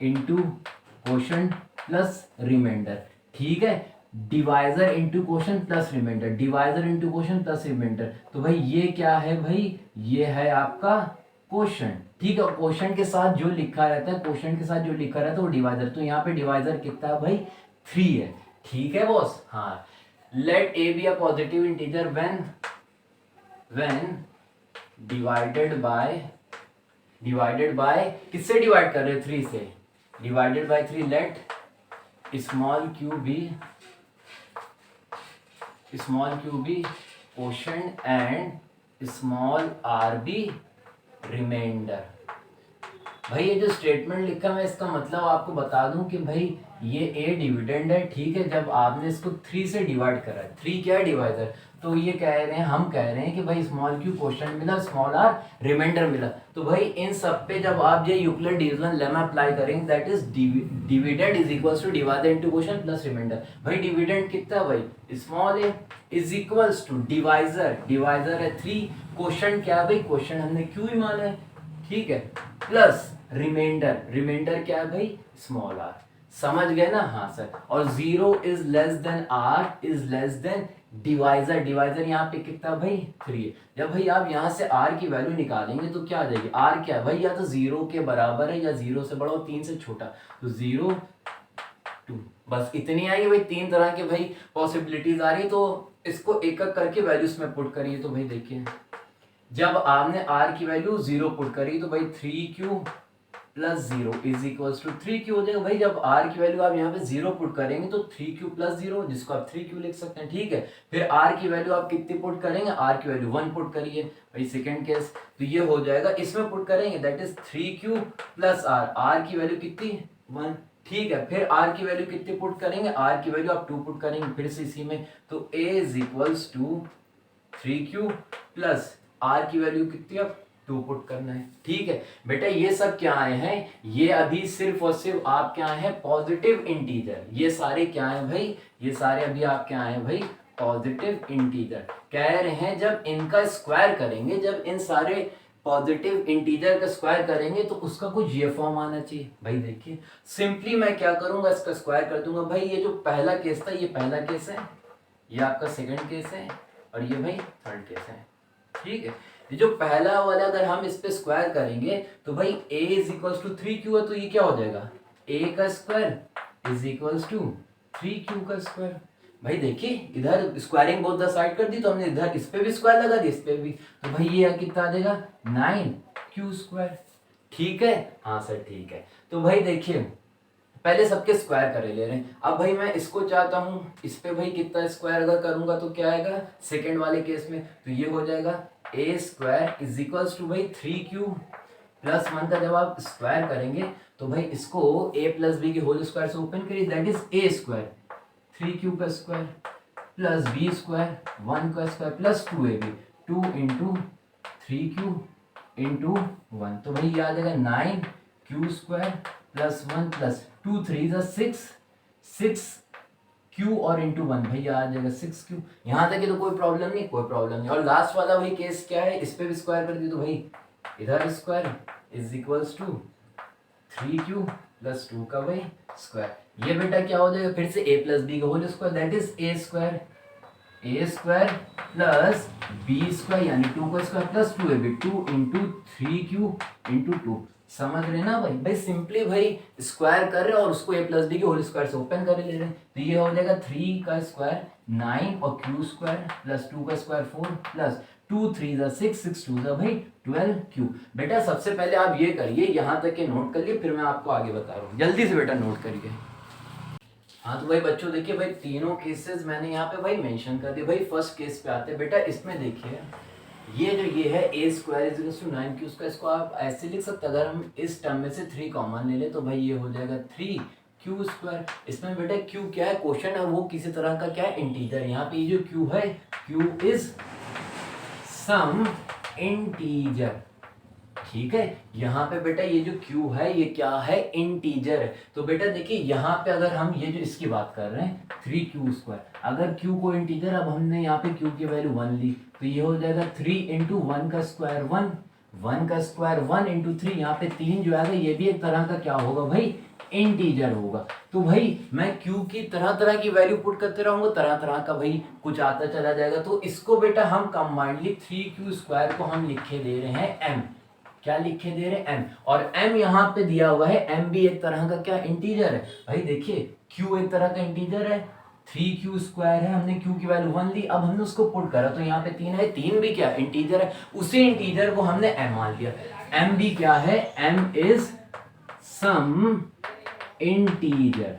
into quotient plus remainder, ठीक है, divisor into quotient plus remainder, divisor into quotient plus remainder. तो भाई ये क्या है भाई, ये है आपका क्वोशंट, ठीक है। क्वोशंट के साथ जो लिखा रहता है, क्वोशंट के साथ जो लिखा रहता है वो डिवाइजर, तो यहाँ पे डिवाइजर कितना है भाई 3 है, ठीक है बॉस। हाँ, let a be a positive integer when divided by किससे डिवाइड कर रहे हैं, 3 से, divided by 3, let small q be quotient and small r be remainder. भाई ये जो स्टेटमेंट लिखा मैं इसका मतलब आपको बता दूं कि भाई ये ए डिविडेंड है, ठीक है। जब आपने इसको 3 से डिवाइड करा है, 3 क्या है डिवाइजर, तो ये कह रहे हैं, हम कह रहे हैं कि भाई स्मॉल क्यू क्वोशंट मिला, स्मॉल आर रिमाइंडर मिला, तो भाई इन सब पे जब आप ये यूक्लिड डिवीजन लेमा अप्लाई करेंगे, that is dividend is equals to divisor into quotient plus remainder. भाई डिविडेंड कितना भाई, small a is equals to divisor है 3, क्वोशंट क्या है भाई, क्वोशंट हमने क्यू ही माना है, ठीक है, प्लस रिमाइंडर क्या है भाई, स्मॉल आर। समझ गए ना, हाँ सर। और 0 is less than r is less than divisor यहाँ पे कितना भाई 3 है। जब भाई आप यहाँ से r की वैल्यू निकालेंगे तो क्या आ जाएगी, r क्या है भाई, या तो 0 के बराबर है या 0 से बड़ा और 3 से छोटा, तो 0 2, बस इतनी आई है भाई। 3 तरह के भाई पॉसिबिलिटीज आ रही है, तो इसको एक एक करके वैल्यूज में पुट करिए। तो भाई देखिए, जब आपने r की वैल्यू 0 पुट करी तो भाई 3q plus 0 is equals to 3q हो जाएगा। भाई जब r की वैल्यू आप यहाँ पे 0 पुट करेंगे तो 3q प्लस 0, जिसको आप 3q लिख सकते हैं, ठीक है। फिर r की वैल्यू आप कितनी पुट करेंगे, r की वैल्यू 1 पुट करिए भाई, सेकंड केस, तो ये हो जाएगा, इसमें पुट करेंगे that is 3q plus r की वैल्यू कितनी 1, ठीक है। फिर r की वैल्यू कितनी पुट करेंगे, r की वैल्यू आप 2 पुट करेंगे फिर से इसी में, तो a is equals to 3q plus r की वैल्यू कितनी अब 2 पुट करना है, ठीक है बेटा। ये सब क्या आए हैं, ये अभी सिर्फ और सिर्फ आप क्या है पॉजिटिव इंटीजर, ये सारे क्या है भाई, ये सारे अभी आप क्या है भाई पॉजिटिव इंटीजर। कह रहे हैं जब इनका स्क्वायर करेंगे, जब इन सारे पॉजिटिव इंटीजर का स्क्वायर करेंगे तो उसका कुछ ये फॉर्म आना चाहिए। भाई देखिए सिंपली मैं क्या करूंगा, इसका स्क्वायर कर दूंगा। भाई ये जो पहला केस था ये पहला केस है, ये आपका सेकंड केस है, और ये भाई थर्ड केस है, ठीक है। ये जो पहला वाला अगर हम इस पे स्क्वायर करेंगे तो भाई a is equals to 3q है, तो ये क्या हो जाएगा, a का square is equals to 3q का स्क्वायर। भाई देखिए इधर स्क्वायरिंग बोथ द साइड कर दी, तो हमने इधर इस पे भी स्क्वायर लगा दी, इस पे भी, तो भाई ये कितना आ जाएगा 9q स्क्वायर, ठीक है। हाँ सर ठीक है। तो भाई देखिए पहले सबके स्क्वायर करे ले रहे हैं, अब भाई मैं इसको चाहता हूँ इस पे भाई कितना स्क्वायर अगर करूंगा तो क्या आएगा सेकंड वाले केस में, तो ये हो जाएगा a square is equals to भाई 3q प्लस 1 का जब आप स्क्वायर करेंगे तो भाई इसको a प्लस बी के होल स्क्वायर से ओपन करिए, that is a square 3q का स्क्वायर प्लस b स्क्वायर 1 का square plus 2ab 2 into 3q into 1, तो भाई ये आ जाएगा 9q square plus 1 plus 2 3 6 q और इंटू 1, भैया आ जाएगा 6q। यहाँ तक तो कोई प्रॉब्लम नहीं, कोई प्रॉब्लम नहीं। और लास्ट वाला भाई केस क्या है, इस पे भी स्क्वायर कर दी तो भाई इधर square is equals to 3q plus 2 का भाई स्क्वायर। ये बेटा क्या हो जाएगा फिर से a प्लस बी का whole square, that is a square plus b square यानी 2 का square plus 2ab, 2 into 3q into 2। समझ रहे ना भाई? भाई सिंपली भाई स्क्वायर कर रहे हैं और उसको a प्लस बी के होल स्क्वायर से ओपन कर ले रहे हैं, तो ये हो जाएगा 3 का स्क्वायर 9 और q स्क्वायर प्लस 2 का स्क्वायर 4 प्लस 2 3 जा 6 6 2 जा भाई 12q। बेटा सबसे पहले आप ये करिए, यहाँ तक के नोट करिए, फिर मैं आपको आगे बता रहा हूँ, जल्दी से बेटा नोट करिए। हाँ तो भाई बच्चों देखिए भाई तीनों केसेस मैंने यहाँ पे भाई मेंशन कर दिए। भाई फर्स्ट केस पे आते हैं बेटा, इसमें देखिए ये है A square is equal to 9q square, इसको आप ऐसे लिख सकते हैं, अगर हम इस टर्म में से 3 कॉमन ले लें तो भाई ये हो जाएगा 3q स्क्वायर। इसमें बेटा q क्या है, क्वेश्चन है वो किसी तरह का क्या है, इंटीजर। यहाँ पे ये जो q है, q इज सम इंटीजर, ठीक है। यहाँ पे बेटा ये जो q है ये क्या है, इंटीजर है। तो बेटा देखिए यहाँ पे अगर हम ये जो इसकी बात कर रहे हैं 3q स्क्वायर, अगर q को इंटीजर, अब हमने यहाँ पे q की वैल्यू 1 ली तो ये हो जाएगा 3 इंटू 1 का स्क्वायर 1, 1 का स्क्वायर 1 इंटू 3, यहाँ पे 3 जो आएगा ये भी एक तरह का क्या होगा भाई, इंटीजर होगा। तो भाई मैं q की तरह तरह की वैल्यू पुट करते रहूंगा, तरह तरह का भाई कुछ आता चला जाएगा। तो इसको बेटा हम कंबाइंडली 3q स्क्वायर को हम लिखे दे रहे हैं m, क्या लिखे दे रहे हैं m, और m यहाँ पे दिया हुआ है, m भी एक तरह का क्या इंटीजर है। भाई देखिए q एक तरह का इंटीजर है, 3q स्क्वायर है, हमने q की वैल्यू 1 ली, अब हमने उसको पुट करा तो यहाँ पे 3 है, 3 भी क्या इंटीजर है, उसी इंटीजर को हमने m मान लिया। m भी क्या है, m इज सम इंटीजर।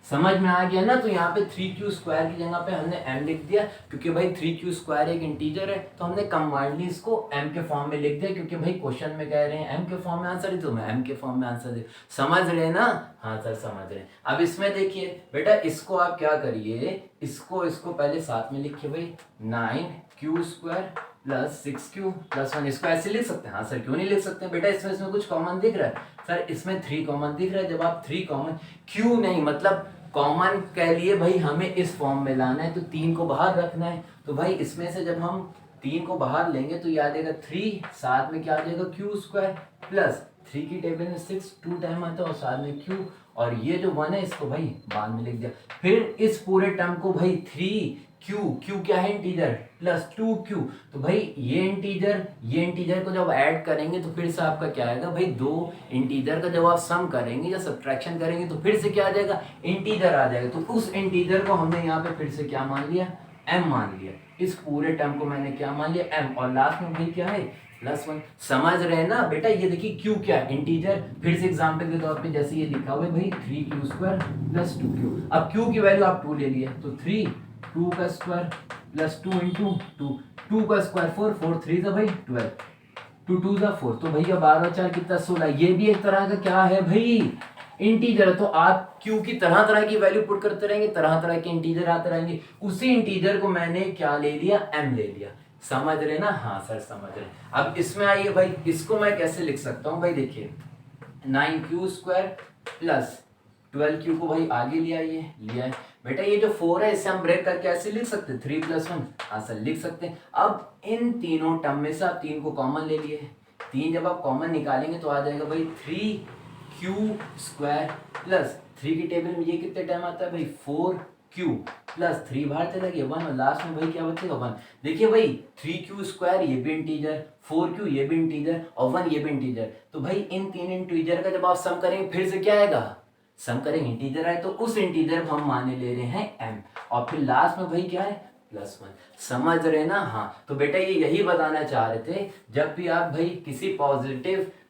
समझ में आ गया ना? तो यहाँ पे 3q स्क्वायर की जगह पे हमने m लिख दिया, क्योंकि भाई 3q स्क्वायर एक इंटीजर है, तो हमने कंबाइंडली इसको m के फॉर्म में लिख दिया, क्योंकि भाई क्वेश्चन में कह रहे हैं m के फॉर्म में आंसर है तो मैं m के फॉर्म में आंसर दे। समझ रहे ना? हाँ सर समझ रहे हैं। अब इसमें देखिए बेटा इसको आप क्या करिए, इसको पहले साथ में लिखिए भाई, 9q square plus 6q plus 1, इसको ऐसे लिख सकते हैं। हाँ सर क्यों नहीं लिख सकते बेटा, इसमें कुछ कॉमन दिख रहा है सर, इसमें 3 कॉमन दिख रहा है। जब आप 3 कॉमन, q नहीं मतलब कॉमन कह लिए भाई, हमें इस फॉर्म में लाना है तो 3 को बाहर रखना है। तो भाई इसमें से जब हम 3 को बाहर लेंगे तो ये आ जाएगा 3, साथ में क्या आ जाएगा q स्क्वायर प्लस 3 की टेबल में 6 2 टाइम आता है और साथ में q, और ये जो 1 है इसको भाई बाद में लिख दिया। फिर इस पूरे टर्म को भाई 3q क्या है इंटीजर प्लस 2q, तो भाई ये इंटीजर को जब ऐड करेंगे तो फिर से आपका क्या आएगा भाई, दो इंटीजर का जब आप सम करेंगे या सब्ट्रैक्शन करेंगे तो फिर से क्या आ जाएगा, इंटीजर आ जाएगा। तो उस इंटीजर को हमने यहाँ पे फिर से क्या मान लिया, m मान लिया। इस पूरे टर्म को मैंने क्या मान लिया, m, और लास्ट में भाई क्या है +1। समझ रहे हैं ना बेटा? ये देखिए q क्या है, इंटीजर। फिर से एग्जांपल के तौर पे जैसे ये लिखा हुआ है भाई 3q स्क्वायर प्लस 2q, अब q की वैल्यू आप 2 ले लिए तो 3, 2 का स्क्वायर प्लस 2 इंटू 2, 2 का स्क्वायर 4, 4 3 था भाई 12, 2 2 था 4, तो भैया 12 4 कितना 16। ये भी एक तरह का क्या है भाई, इंटीजर। तो आप q की तरह तरह की वैल्यू पुट करते रहेंगे, तरह तरह के इंटीजर आते रहेंगे। उसी इंटीजर को मैंने क्या ले लिया, m ले लिया। समझ रहे ना? हाँ सर समझ रहे। अब इसमें आइए भाई, इसको मैं कैसे लिख सकता हूँ भाई, देखिए 9q स्क्वायर प्लस 12q को भाई आगे लिया है बेटा। ये जो 4 है इसे हम ब्रेक करके ऐसे लिख सकते हैं 3 + 1, हाँ सर लिख सकते हैं। अब इन तीनों टर्म में से आप 3 को कॉमन ले लिए, 3 जब आप कॉमन निकालेंगे तो आ जाएगा भाई 3q स्क्वायर प्लस 3 की टेबल में ये कितने टाइम आता है भाई 4q प्लस 3 बाहर चला गया 1, और लास्ट में भाई क्या बचेगा 1। देखिए भाई 3q स्क्वायर ये भी इंटीजर, 4q ये भी इंटीजर और 1 ये भी इंटीजर। तो भाई इन 3 इंटीजर का जब आप सम करेंगे फिर से क्या आएगा, सम करेंगे इंटीजर आए, तो उस इंटीजर को हम माने ले रहे हैं m, और फिर लास्ट में भाई क्या है +1। समझ रहे ना? हाँ तो बेटा ये यही बताना चाह रहे थे, जब भी आप भाई किसी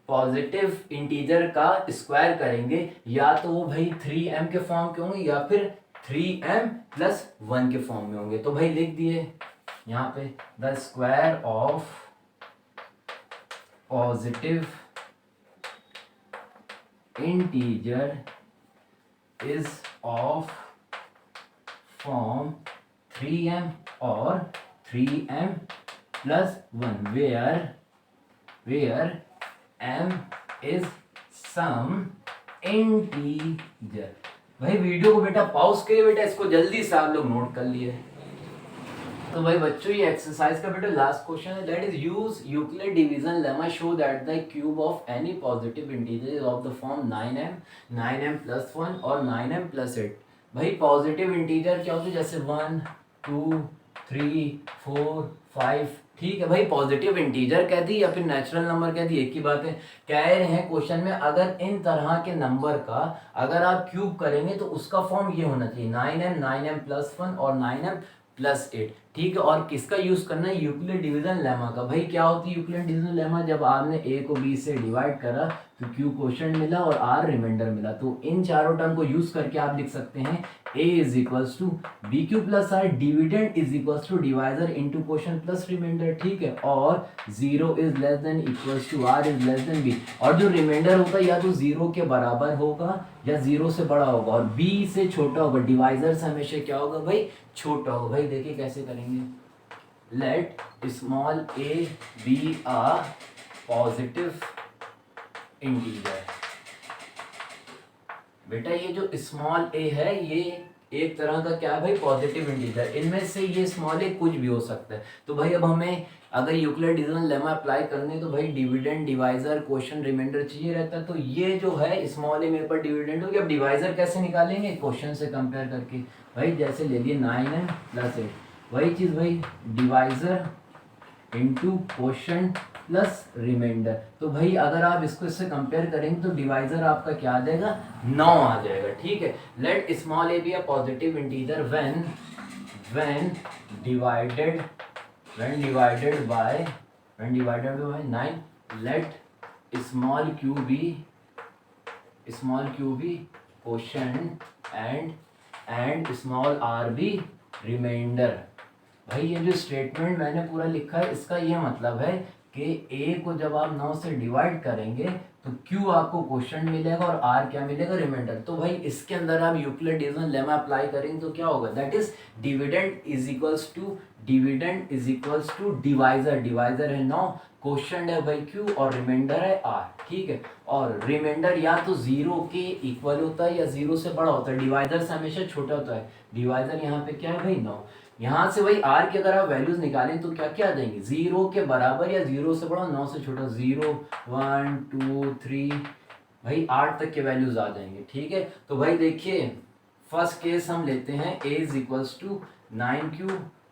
पॉजिटिव इंटीजर का स्क्वायर करेंगे या तो वो भाई 3m के फॉर्म के होंगे या फिर 3m + 1 के फॉर्म में होंगे। तो भाई लिख दिए यहाँ पे the square of positive integer is of form 3m और 3m + 1 where m is some integer. भाई वीडियो को बेटा पॉज करिए बेटा, इसको जल्दी से आप लोग नोट कर लिए। तो भाई बच्चों ये एक्सरसाइज का बेटा लास्ट क्वेश्चन है, that is use Euclid division lemma show that the cube of any positive integer of the form 9m plus 1 और 9m प्लस 8। भाई पॉजिटिव इंटीजर क्या होते हैं, जैसे 1 2 3 4 5, ठीक है भाई पॉजिटिव इंटीजर कह दी या फिर नेचुरल नंबर कह दी, एक ही बात है। कह रहे हैं क्वेश्चन में अगर इन तरह के नंबर का अगर आप क्यूब करेंगे तो उसका फॉर्म ये होना चाहिए 9m प्लस 1 और 9m प्लस 8, ठीक है। और किसका यूज करना है, यूक्लिड डिवीजन लेमा का। भाई क्या होती है यूक्लिड डिवीजन लेमा, जब आपने a को b से डिवाइड करा तो q क्वोशंट मिला और r रिमाइंडर मिला, तो इन चारों टर्म को यूज करके आप लिख सकते हैं a is equals to B Q plus r, dividend is equals to divisor into quotient plus remainder, ठीक है। और 0 is less than equals to r is less than b, और जो रिमाइंडर होगा या तो 0 के बराबर होगा या 0 से बड़ा होगा और b से छोटा होगा। डिवाइजर से हमेशा क्या होगा भाई, छोटा होगा। भाई देखिए कैसे करेंगे, late small a be a positive integer. बेटा ये जो स्मॉल a है ये एक तरह का क्या है भाई, पॉजिटिव इंटीजर। इनमें से ये स्मॉल a कुछ भी हो सकता है। तो भाई अब हमें अगर यूक्लिड डिवीजन लेमा अप्लाई करने तो भाई डिविडेंड डिवाइजर क्वोशंट रिमाइंडर चाहिए रहता है। तो ये जो है स्मॉल a मेरे पर डिविडेंड हो गया। अब डिवाइजर कैसे निकालेंगे, क्वोशंट से कंपेयर करके। भाई जैसे ले लिए 9m प्लस 8, वही चीज भाई divisor into quotient plus remainder. तो भाई अगर आप इसको इससे कंपेयर करेंगे तो डिवाइजर आपका क्या आ जाएगा, 9 आ जाएगा, ठीक है। Let small a be a positive integer when divided by 9। Let small q be quotient and small r be remainder. भाई ये जो स्टेटमेंट मैंने पूरा लिखा है इसका ये मतलब है कि a को जब आप 9 से डिवाइड करेंगे तो q आपको क्वोशंट मिलेगा और r क्या मिलेगा, रिमाइंडर। तो भाई इसके अंदर आप यूक्लिड डिवीजन लेमा अप्लाई करेंगे तो क्या होगा, that is dividend is equals to divisor है 9, क्वोशंट है भाई q और रिमाइंडर है r, ठीक है। और रिमाइंडर या तो 0 के इक्वल होता है या 0 से बड़ा होता है, डिवाइजर से हमेशा छोटा होता है। डिवाइजर यहाँ पे क्या है भाई 9। यहाँ से भाई r की अगर आप वैल्यूज निकालें तो क्या क्या आ जाएंगे, 0 के बराबर या 0 से बड़ा, 9 से छोटा, 0 1 2 3, भाई 8 तक के वैल्यूज आ जाएंगे, ठीक है। तो भाई देखिए फर्स्ट केस हम लेते हैं a is equals to 9q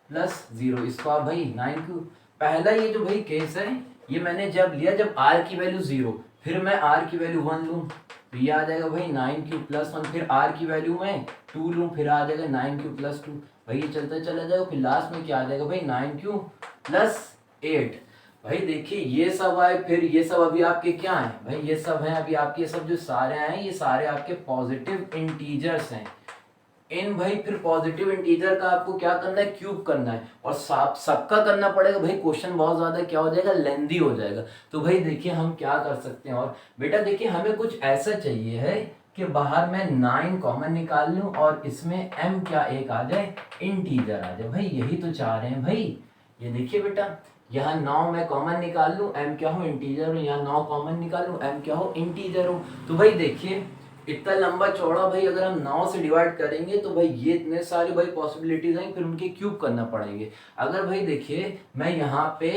plus 0। इसको आप भाई 9q, पहला ये जो भाई केस है ये मैंने जब लिया जब r की वैल्यू 0, फिर मैं r की वैल्यू 1 लूँ तो ये आ जाएगा भाई 9q प्लस 1, फिर r की वैल्यू मैं 2 लूँ फिर आ जाएगा 9q प्लस 2, भाई ये चलता चला जाएगा। फिर लास्ट में क्या आ जाएगा भाई 9q प्लस 8। भाई देखिए ये सब आए, फिर ये सब अभी आपके क्या है भाई, ये सब हैं अभी आपके, ये सब जो सारे हैं ये सारे आपके पॉजिटिव इंटीजर्स हैं। इन भाई फिर पॉजिटिव इंटीजर का आपको क्या करना है, क्यूब करना है और सबका करना पड़ेगा। भाई क्वेश्चन बहुत ज्यादा क्या हो जाएगा, लेंदी हो जाएगा। तो भाई देखिए हम क्या कर सकते हैं, और बेटा देखिए हमें कुछ ऐसा चाहिए है कि बाहर मैं 9 कॉमन निकाल लूं और इसमें m क्या एक आ जाए, इंटीजर आ जाए। भाई यही तो चाह रहे हैं भाई। ये देखिए बेटा यहाँ 9 मैं कॉमन निकाल लूं, m क्या हो इंटीजर हो, यहाँ 9 कॉमन निकाल लूं, m क्या हो इंटीजर हो। तो भाई देखिए इतना लंबा चौड़ा भाई अगर हम 9 से डिवाइड करेंगे तो भाई ये इतने सारे भाई पॉसिबिलिटीज हैं, फिर उनके क्यूब करना पड़ेंगे। अगर भाई देखिए मैं यहाँ पे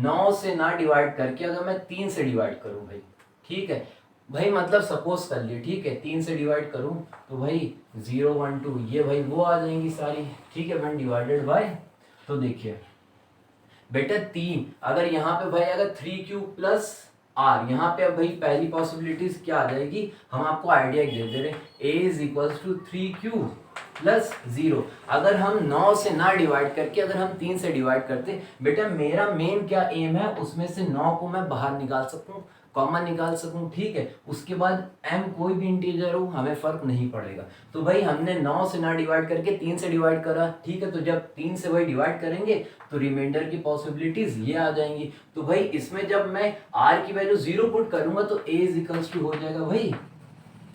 9 से ना डिवाइड करके अगर मैं 3 से डिवाइड करूँ भाई, ठीक है भाई, मतलब सपोज कर लिए, ठीक है 3 से डिवाइड करूं तो भाई 0 1 2 ये भाई वो आ जाएंगी सारी, ठीक है, वन डिवाइडेड बाय। तो देखिए बेटा 3 अगर यहाँ पे भाई अगर 3q प्लस r, यहाँ पे अब भाई पहली पॉसिबिलिटीज क्या आ जाएगी, हम आपको आइडिया दे रहे हैं, a is equals to 3q plus 0। अगर हम 9 से ना डिवाइड करके अगर हम 3 से डिवाइड करते, बेटा मेरा मेन क्या एम है, उसमें से 9 को मैं बाहर निकाल सकूं, कॉमन निकाल सकूं, ठीक है। उसके बाद m कोई भी इंटीजर हो हमें फर्क नहीं पड़ेगा। तो भाई हमने 9 से ना डिवाइड करके 3 से डिवाइड करा, ठीक है। तो जब 3 से भाई डिवाइड करेंगे तो रिमाइंडर की पॉसिबिलिटीज ये आ जाएंगी। तो भाई इसमें जब मैं r की वैल्यू 0 पुट करूंगा तो a इज इक्वल्स टू हो जाएगा भाई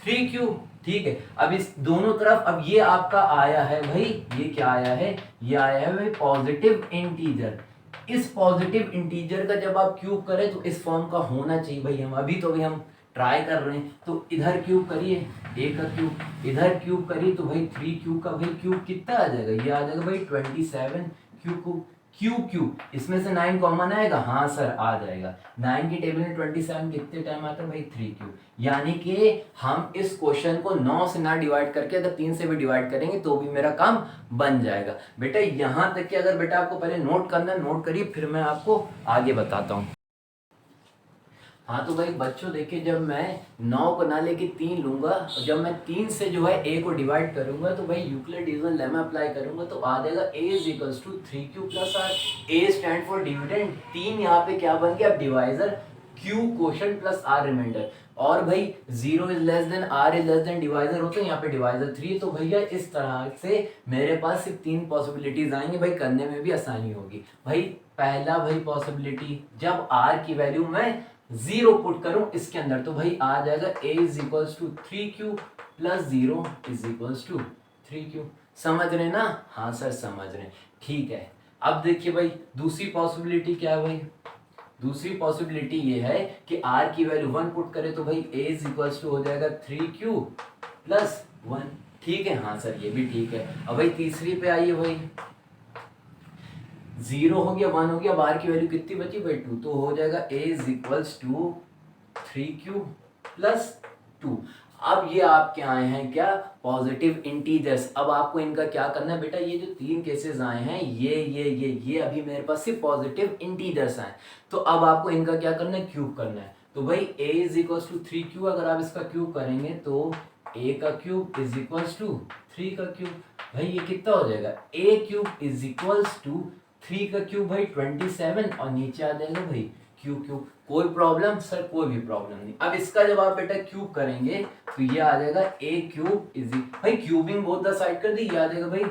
3q, ठीक है। अब इस दोनों तरफ अब ये आपका आया है भाई, ये क्या आया है, ये आया है भाई पॉजिटिव इंटीजर। इस पॉजिटिव इंटीजर का जब आप क्यूब करें तो इस फॉर्म का होना चाहिए भाई। हम अभी तो भी हम ट्राई कर रहे हैं, तो इधर क्यूब करिए a का क्यूब, इधर क्यूब करिए तो भाई 3q का भाई क्यूब कितना आ जाएगा, ये आ जाएगा भाई 27q क्यू क्यू, इसमें से 9 कॉमन आएगा, हाँ सर आ जाएगा। 9 की टेबल में 27 कितने टाइम आता है भाई 3 क्यू। यानी कि हम इस क्वेश्चन को 9 से ना डिवाइड करके अगर 3 से भी डिवाइड करेंगे तो भी मेरा काम बन जाएगा। बेटा यहाँ तक कि अगर बेटा आपको पहले नोट करना है नोट करिए, फिर मैं आपको आगे बताता हूँ। हाँ तो भाई बच्चों देखिए, जब मैं 9 को ना लेके 3 लूंगा, जब मैं 3 से जो है a को डिवाइड करूंगा तो भाई यूक्लिड डिवीजन लेमा अप्लाई करूंगा तो आ जाएगा a is equals to 3q plus r। a stand for dividend, 3 यहाँ पे क्या बन गया, अब divisor, q quotient plus r remainder. और भाई 0 is less than r is less than divisor होते हैं, यहाँ पे डिवाइजर 3। तो भैया इस तरह से मेरे पास सिर्फ 3 पॉसिबिलिटीज आएंगी भाई, करने में भी आसानी होगी। भाई पहला भाई पॉसिबिलिटी, जब r की वैल्यू मैं 0 पुट करूं इसके अंदर तो भाई आ जाएगा a is equals to 3q plus 0 is equals to 3q। समझ रहे ना? हाँ सर समझ रहे, ठीक है। अब देखिए भाई दूसरी पॉसिबिलिटी क्या है भाई, दूसरी पॉसिबिलिटी ये है कि r की वैल्यू 1 पुट करे तो भाई a इज इक्वल्स टू हो जाएगा 3q प्लस 1। ठीक है, हाँ सर ये भी ठीक है। अब भाई तीसरी पे आइए भाई, 0 हो गया 1 हो गया, अब r की वैल्यू कितनी बची भाई 2, तो हो जाएगा a is equals to 3q plus 2। अब ये आपके आए हैं क्या, पॉजिटिव इंटीजर्स। अब आपको इनका क्या करना है बेटा, ये जो 3 केसेस आए हैं ये अभी मेरे पास सिर्फ पॉजिटिव इंटीजर्स आए, तो अब आपको इनका क्या करना है, क्यूब करना है। तो भाई a is equals to 3q, अगर आप इसका क्यूब करेंगे तो a का क्यूब इज इक्वल्स टू 3 का क्यूब। भाई ये कितना हो जाएगा, a cube is equals to 3 का क्यूब भाई 27, और नीचे आ जाएगा भाई क्यू क्यूब। कोई प्रॉब्लम सर? कोई भी प्रॉब्लम नहीं। अब इसका जब आप बेटा क्यूब करेंगे तो ये आ जाएगा a क्यूब इज, भाई क्यूबिंग बोथ द साइड कर दी, ये आ जाएगा भाई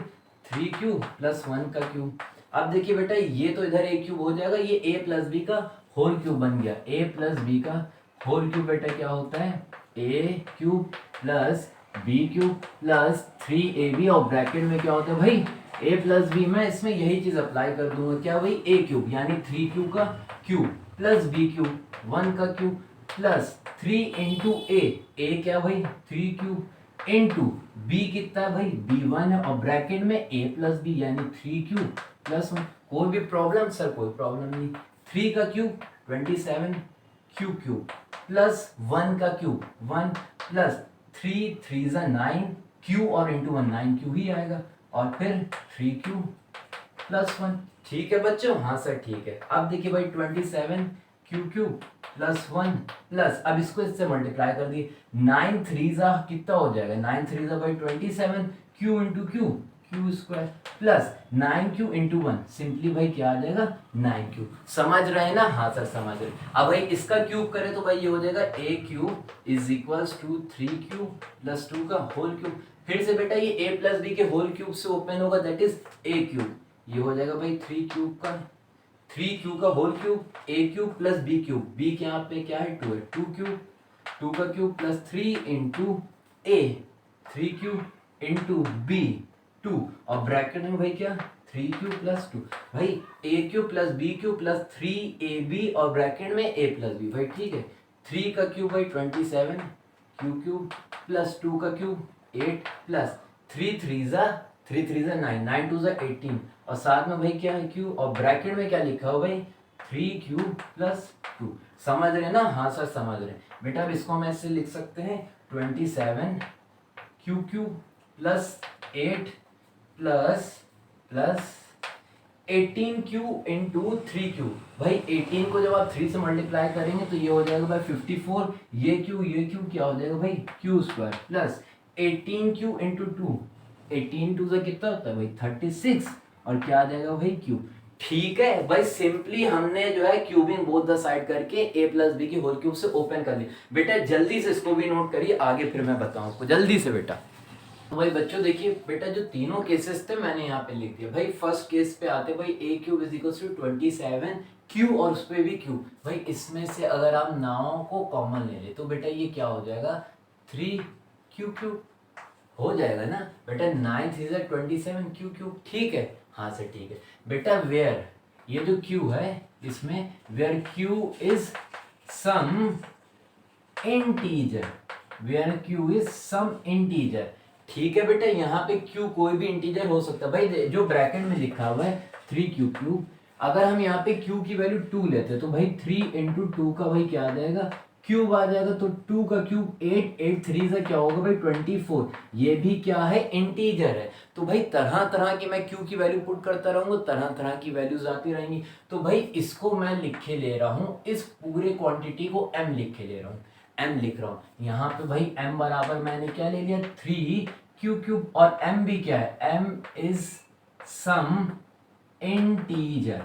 3q प्लस 1 का क्यूब। अब देखिए बेटा ये तो इधर a क्यूब हो जाएगा, ये a प्लस बी का होल क्यूब बन गया। a प्लस बी का होल क्यूब बेटा क्या होता है, a cube plus b cube plus 3ab, और ब्रैकेट में क्या होता है भाई a प्लस बी। मैं इसमें यही चीज अप्लाई कर दूंगा, क्या भाई a क्यूब यानी 3q का क्यूब प्लस बी क्यूब 1 का क्यूब प्लस 3 इंटू ए क्या भाई 3q इंटू बी कितना है भाई b1 है, और ब्रैकेट में a प्लस बी यानी 3q प्लस 1। कोई भी प्रॉब्लम सर? कोई प्रॉब्लम नहीं। 3 का क्यूब 27 q क्यूब प्लस 1 का क्यूब 1 प्लस 3 जा 9 q और इंटू 1 9q ही आएगा, और फिर 3q प्लस 1। ठीक है बच्चों? हाँ सर ठीक है। अब देखिए भाई 27 क्यू प्लस 1 प्लस, अब इसको इससे मल्टीप्लाई कर दिए, 9 3 जा कितना हो जाएगा, 9 3 जा भाई 27 Q into Q square plus 9q into 1, simply भाई क्या आ जाएगा 9q। समझ रहे हैं ना? हाँ सर समझ रहे। अब भाई इसका क्यूब करें तो भाई ये हो जाएगा a cube is equals to 3q plus 2 का होल क्यूब। फिर से बेटा ये a प्लस बी के होल क्यूब से ओपन होगा, दैट इज a क्यूब। ये हो जाएगा भाई 3q का whole cube, a cube plus b cube, b के यहाँ पे क्या है 2 है, 2 का cube plus 3 into a, 3q into b 2, और ब्रैकेट में भाई क्या 3q प्लस 2, भाई a cube plus b cube plus 3ab, और ब्रैकेट में a प्लस b। भाई ठीक है, 3 का क्यूब भाई 27 q क्यूब प्लस 2 का क्यूब 8 प्लस 3 3 जा 9 9 2 जा 18, और साथ में भाई क्या है q, और ब्रैकेट में क्या लिखा हो भाई 3q प्लस 2। समझ रहे ना? हाँ सर समझ रहे। बेटा अब इसको हम ऐसे लिख सकते हैं 27 q plus 8 plus 18q into 3q। भाई 18 को जब आप 3 से मल्टीप्लाई करेंगे तो ये हो जाएगा भाई 54, ये q क्या हो जाएगा भाई q square plus 18q into 2, 18 2 से कितना होता है भाई 36, और क्या आ जाएगा भाई क्यूब। ठीक है भाई, सिंपली हमने जो है क्यूबिंग बोथ द साइड करके a प्लस बी की होल क्यूब से ओपन कर ली। बेटा जल्दी से इसको भी नोट करिए, आगे फिर मैं बताऊं आपको जल्दी से बेटा। तो भाई बच्चों देखिए बेटा, जो तीनों केसेस थे मैंने यहाँ पे लिख दिया। भाई फर्स्ट केस पे आते भाई a cube is equal to 27 q, और उस पे भी q। भाई इसमें से अगर आप 9 को कॉमन ले ले तो बेटा ये क्या हो जाएगा 3q क्यूब हो जाएगा ना बेटा, 9 3 जा 27 q क्यूब। ठीक है, हाँ सर ठीक है बेटा। वेयर ये जो q है इसमें where q is some integer, where q is some integer. ठीक है बेटा, यहाँ पे q कोई भी इंटीजर हो सकता है। भाई जो ब्रैकेट में लिखा हुआ है 3 क्यूब। अगर हम यहाँ पे q की वैल्यू 2 लेते हैं तो भाई 3 इंटू टू का भाई क्या आ जाएगा, क्यूब आ जाएगा। तो 2 का क्यूब 8, 8 3 से क्या होगा भाई 24। ये भी क्या है, इंटीजर है। तो भाई तरह तरह की मैं q की वैल्यू पुट करता रहूंगा, तरह तरह की वैल्यूज आती रहेंगी। तो भाई इसको मैं लिखे ले रहा हूँ, इस पूरे क्वांटिटी को m लिख के ले रहा हूँ, m लिख रहा हूँ यहाँ पे भाई। m बराबर मैंने क्या ले लिया, 3 क्यूब। और m भी क्या है, m इज सम इंटीजर।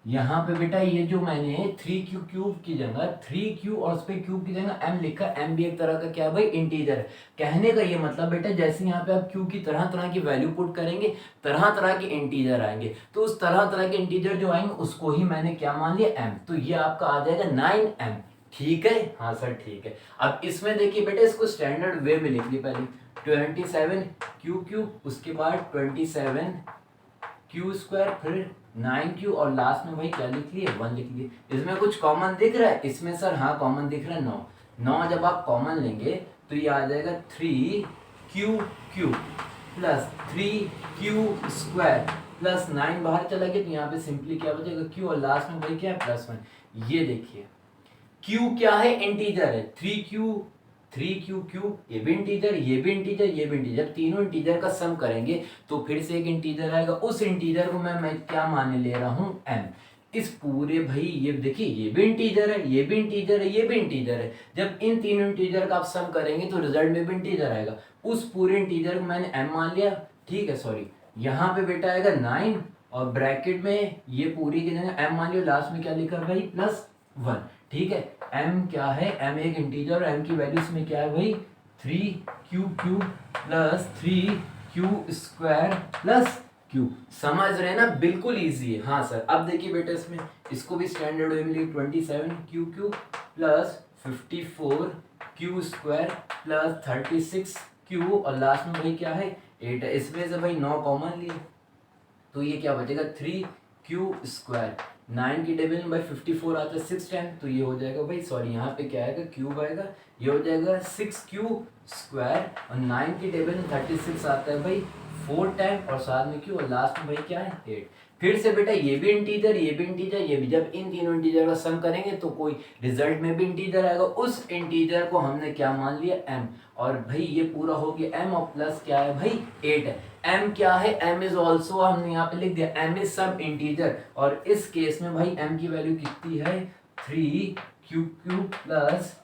यहाँ पे बेटा ये जो मैंने 3 क्यूब की जगह 3 क्यू और उस पे क्यूब की जगह m लिखा, m भी एक तरह का क्या है भाई, इंटीजर है। कहने का ये मतलब बेटा जैसे यहाँ पे आप q की तरह तरह की वैल्यू पुट करेंगे, तरह तरह के इंटीजर आएंगे। तो उस तरह तरह के इंटीजर जो आएंगे उसको ही मैंने क्या मान लिया, m। तो ये आपका आ जाएगा 9m। ठीक है, हाँ सर ठीक है। अब इसमें देखिए बेटा, इसको स्टैंडर्ड वे में लिख लिया पहले, 27 क्यूब, उसके बाद 27 क्यू स्क्वायर, फिर 9q और लास्ट में भाई क्या लिख लिए, 1 लिख लिए। इसमें कुछ कॉमन दिख रहा है इसमें सर, हाँ कॉमन दिख रहा है 9 जब आप कॉमन लेंगे तो ये आ जाएगा 3q plus 3q square plus 9 बाहर चला गया तो यहाँ पे सिंपली क्या बचेगा, q और लास्ट में भाई क्या है, +1। ये देखिए q क्या है, इंटीजर है। 3q क्यूब, ये भी इंटीजर, ये भी इंटीजर, ये भी इंटीजर। जब तीनों इंटीजर का सम करेंगे तो फिर से एक इंटीजर आएगा। उस इंटीजर को मैं क्या मानने ले रहा हूँ, m। इस पूरे भाई ये देखिए, ये भी इंटीजर है, ये भी इंटीजर है, ये भी इंटीजर है। जब इन तीनों इंटीजर का आप सम करेंगे तो रिजल्ट में भी इंटीजर आएगा। उस पूरे इंटीजर को मैंने m मान लिया, ठीक है। सॉरी, यहाँ पे बेटा आएगा 9 और ब्रैकेट में ये पूरी की जगह m मान लिया, लास्ट में क्या लिखा है भाई, +1। ठीक है, m क्या है, m एक इंटीजर और m की वैल्यू इसमें क्या है भाई, 3q plus 3q square plus q। समझ रहे हैं ना, बिल्कुल इजी है। हाँ सर, अब देखिए बेटा इसमें इसको भी स्टैंडर्ड वे में लिख, 27q plus 54q square plus 36q और लास्ट में भाई क्या है, 8 है। इसमें से भाई 9 कॉमन लिए तो ये क्या बचेगा, 3q स्क्वायर। 9 की टेबल में भाई 54 आता है 6 टाइम, तो ये हो जाएगा भाई, सॉरी यहाँ पे क्या आएगा, क्यूब आएगा। ये हो जाएगा 6q स्क्वायर और 9 की टेबल में 36 आता है भाई 4 टाइम और साथ में क्यू और लास्ट में भाई क्या है, 8। फिर से बेटा ये भी इंटीजर, ये भी इंटीजर, ये भी। जब इन तीनों इंटीजर का सम करेंगे तो कोई रिजल्ट में भी इंटीजर आएगा। उस इंटीजर को हमने क्या मान लिया, m। और भाई ये पूरा हो गया m और प्लस क्या है भाई, 8 है। m क्या है, m इज ऑल्सो, हमने यहाँ पे लिख दिया m इज सम इंटीजर। और इस केस में भाई m की वैल्यू कितनी है, 3q plus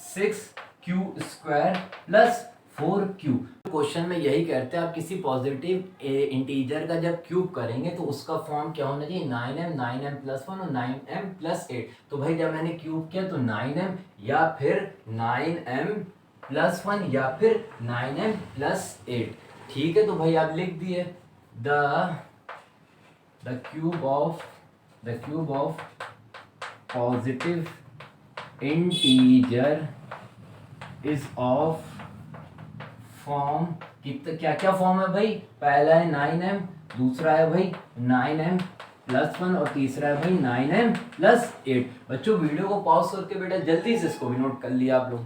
6q square plus 4q। Question में यही कहते हैं, आप किसी पॉजिटिव इंटीजर का जब क्यूब करेंगे तो उसका फॉर्म क्या होना चाहिए, 9m प्लस 1 और 9m प्लस 8। तो भाई जब मैंने क्यूब किया तो 9m या फिर 9m प्लस 1 या फिर 9m प्लस 8। ठीक है, तो भाई आप लिख दिए the cube of positive integer is of form, क्या क्या फॉर्म है भाई, पहला है 9m, दूसरा है भाई 9m प्लस 1 और तीसरा है भाई 9m प्लस 8। बच्चों वीडियो को पॉज करके बेटा जल्दी से इसको भी नोट कर लिया आप लोग।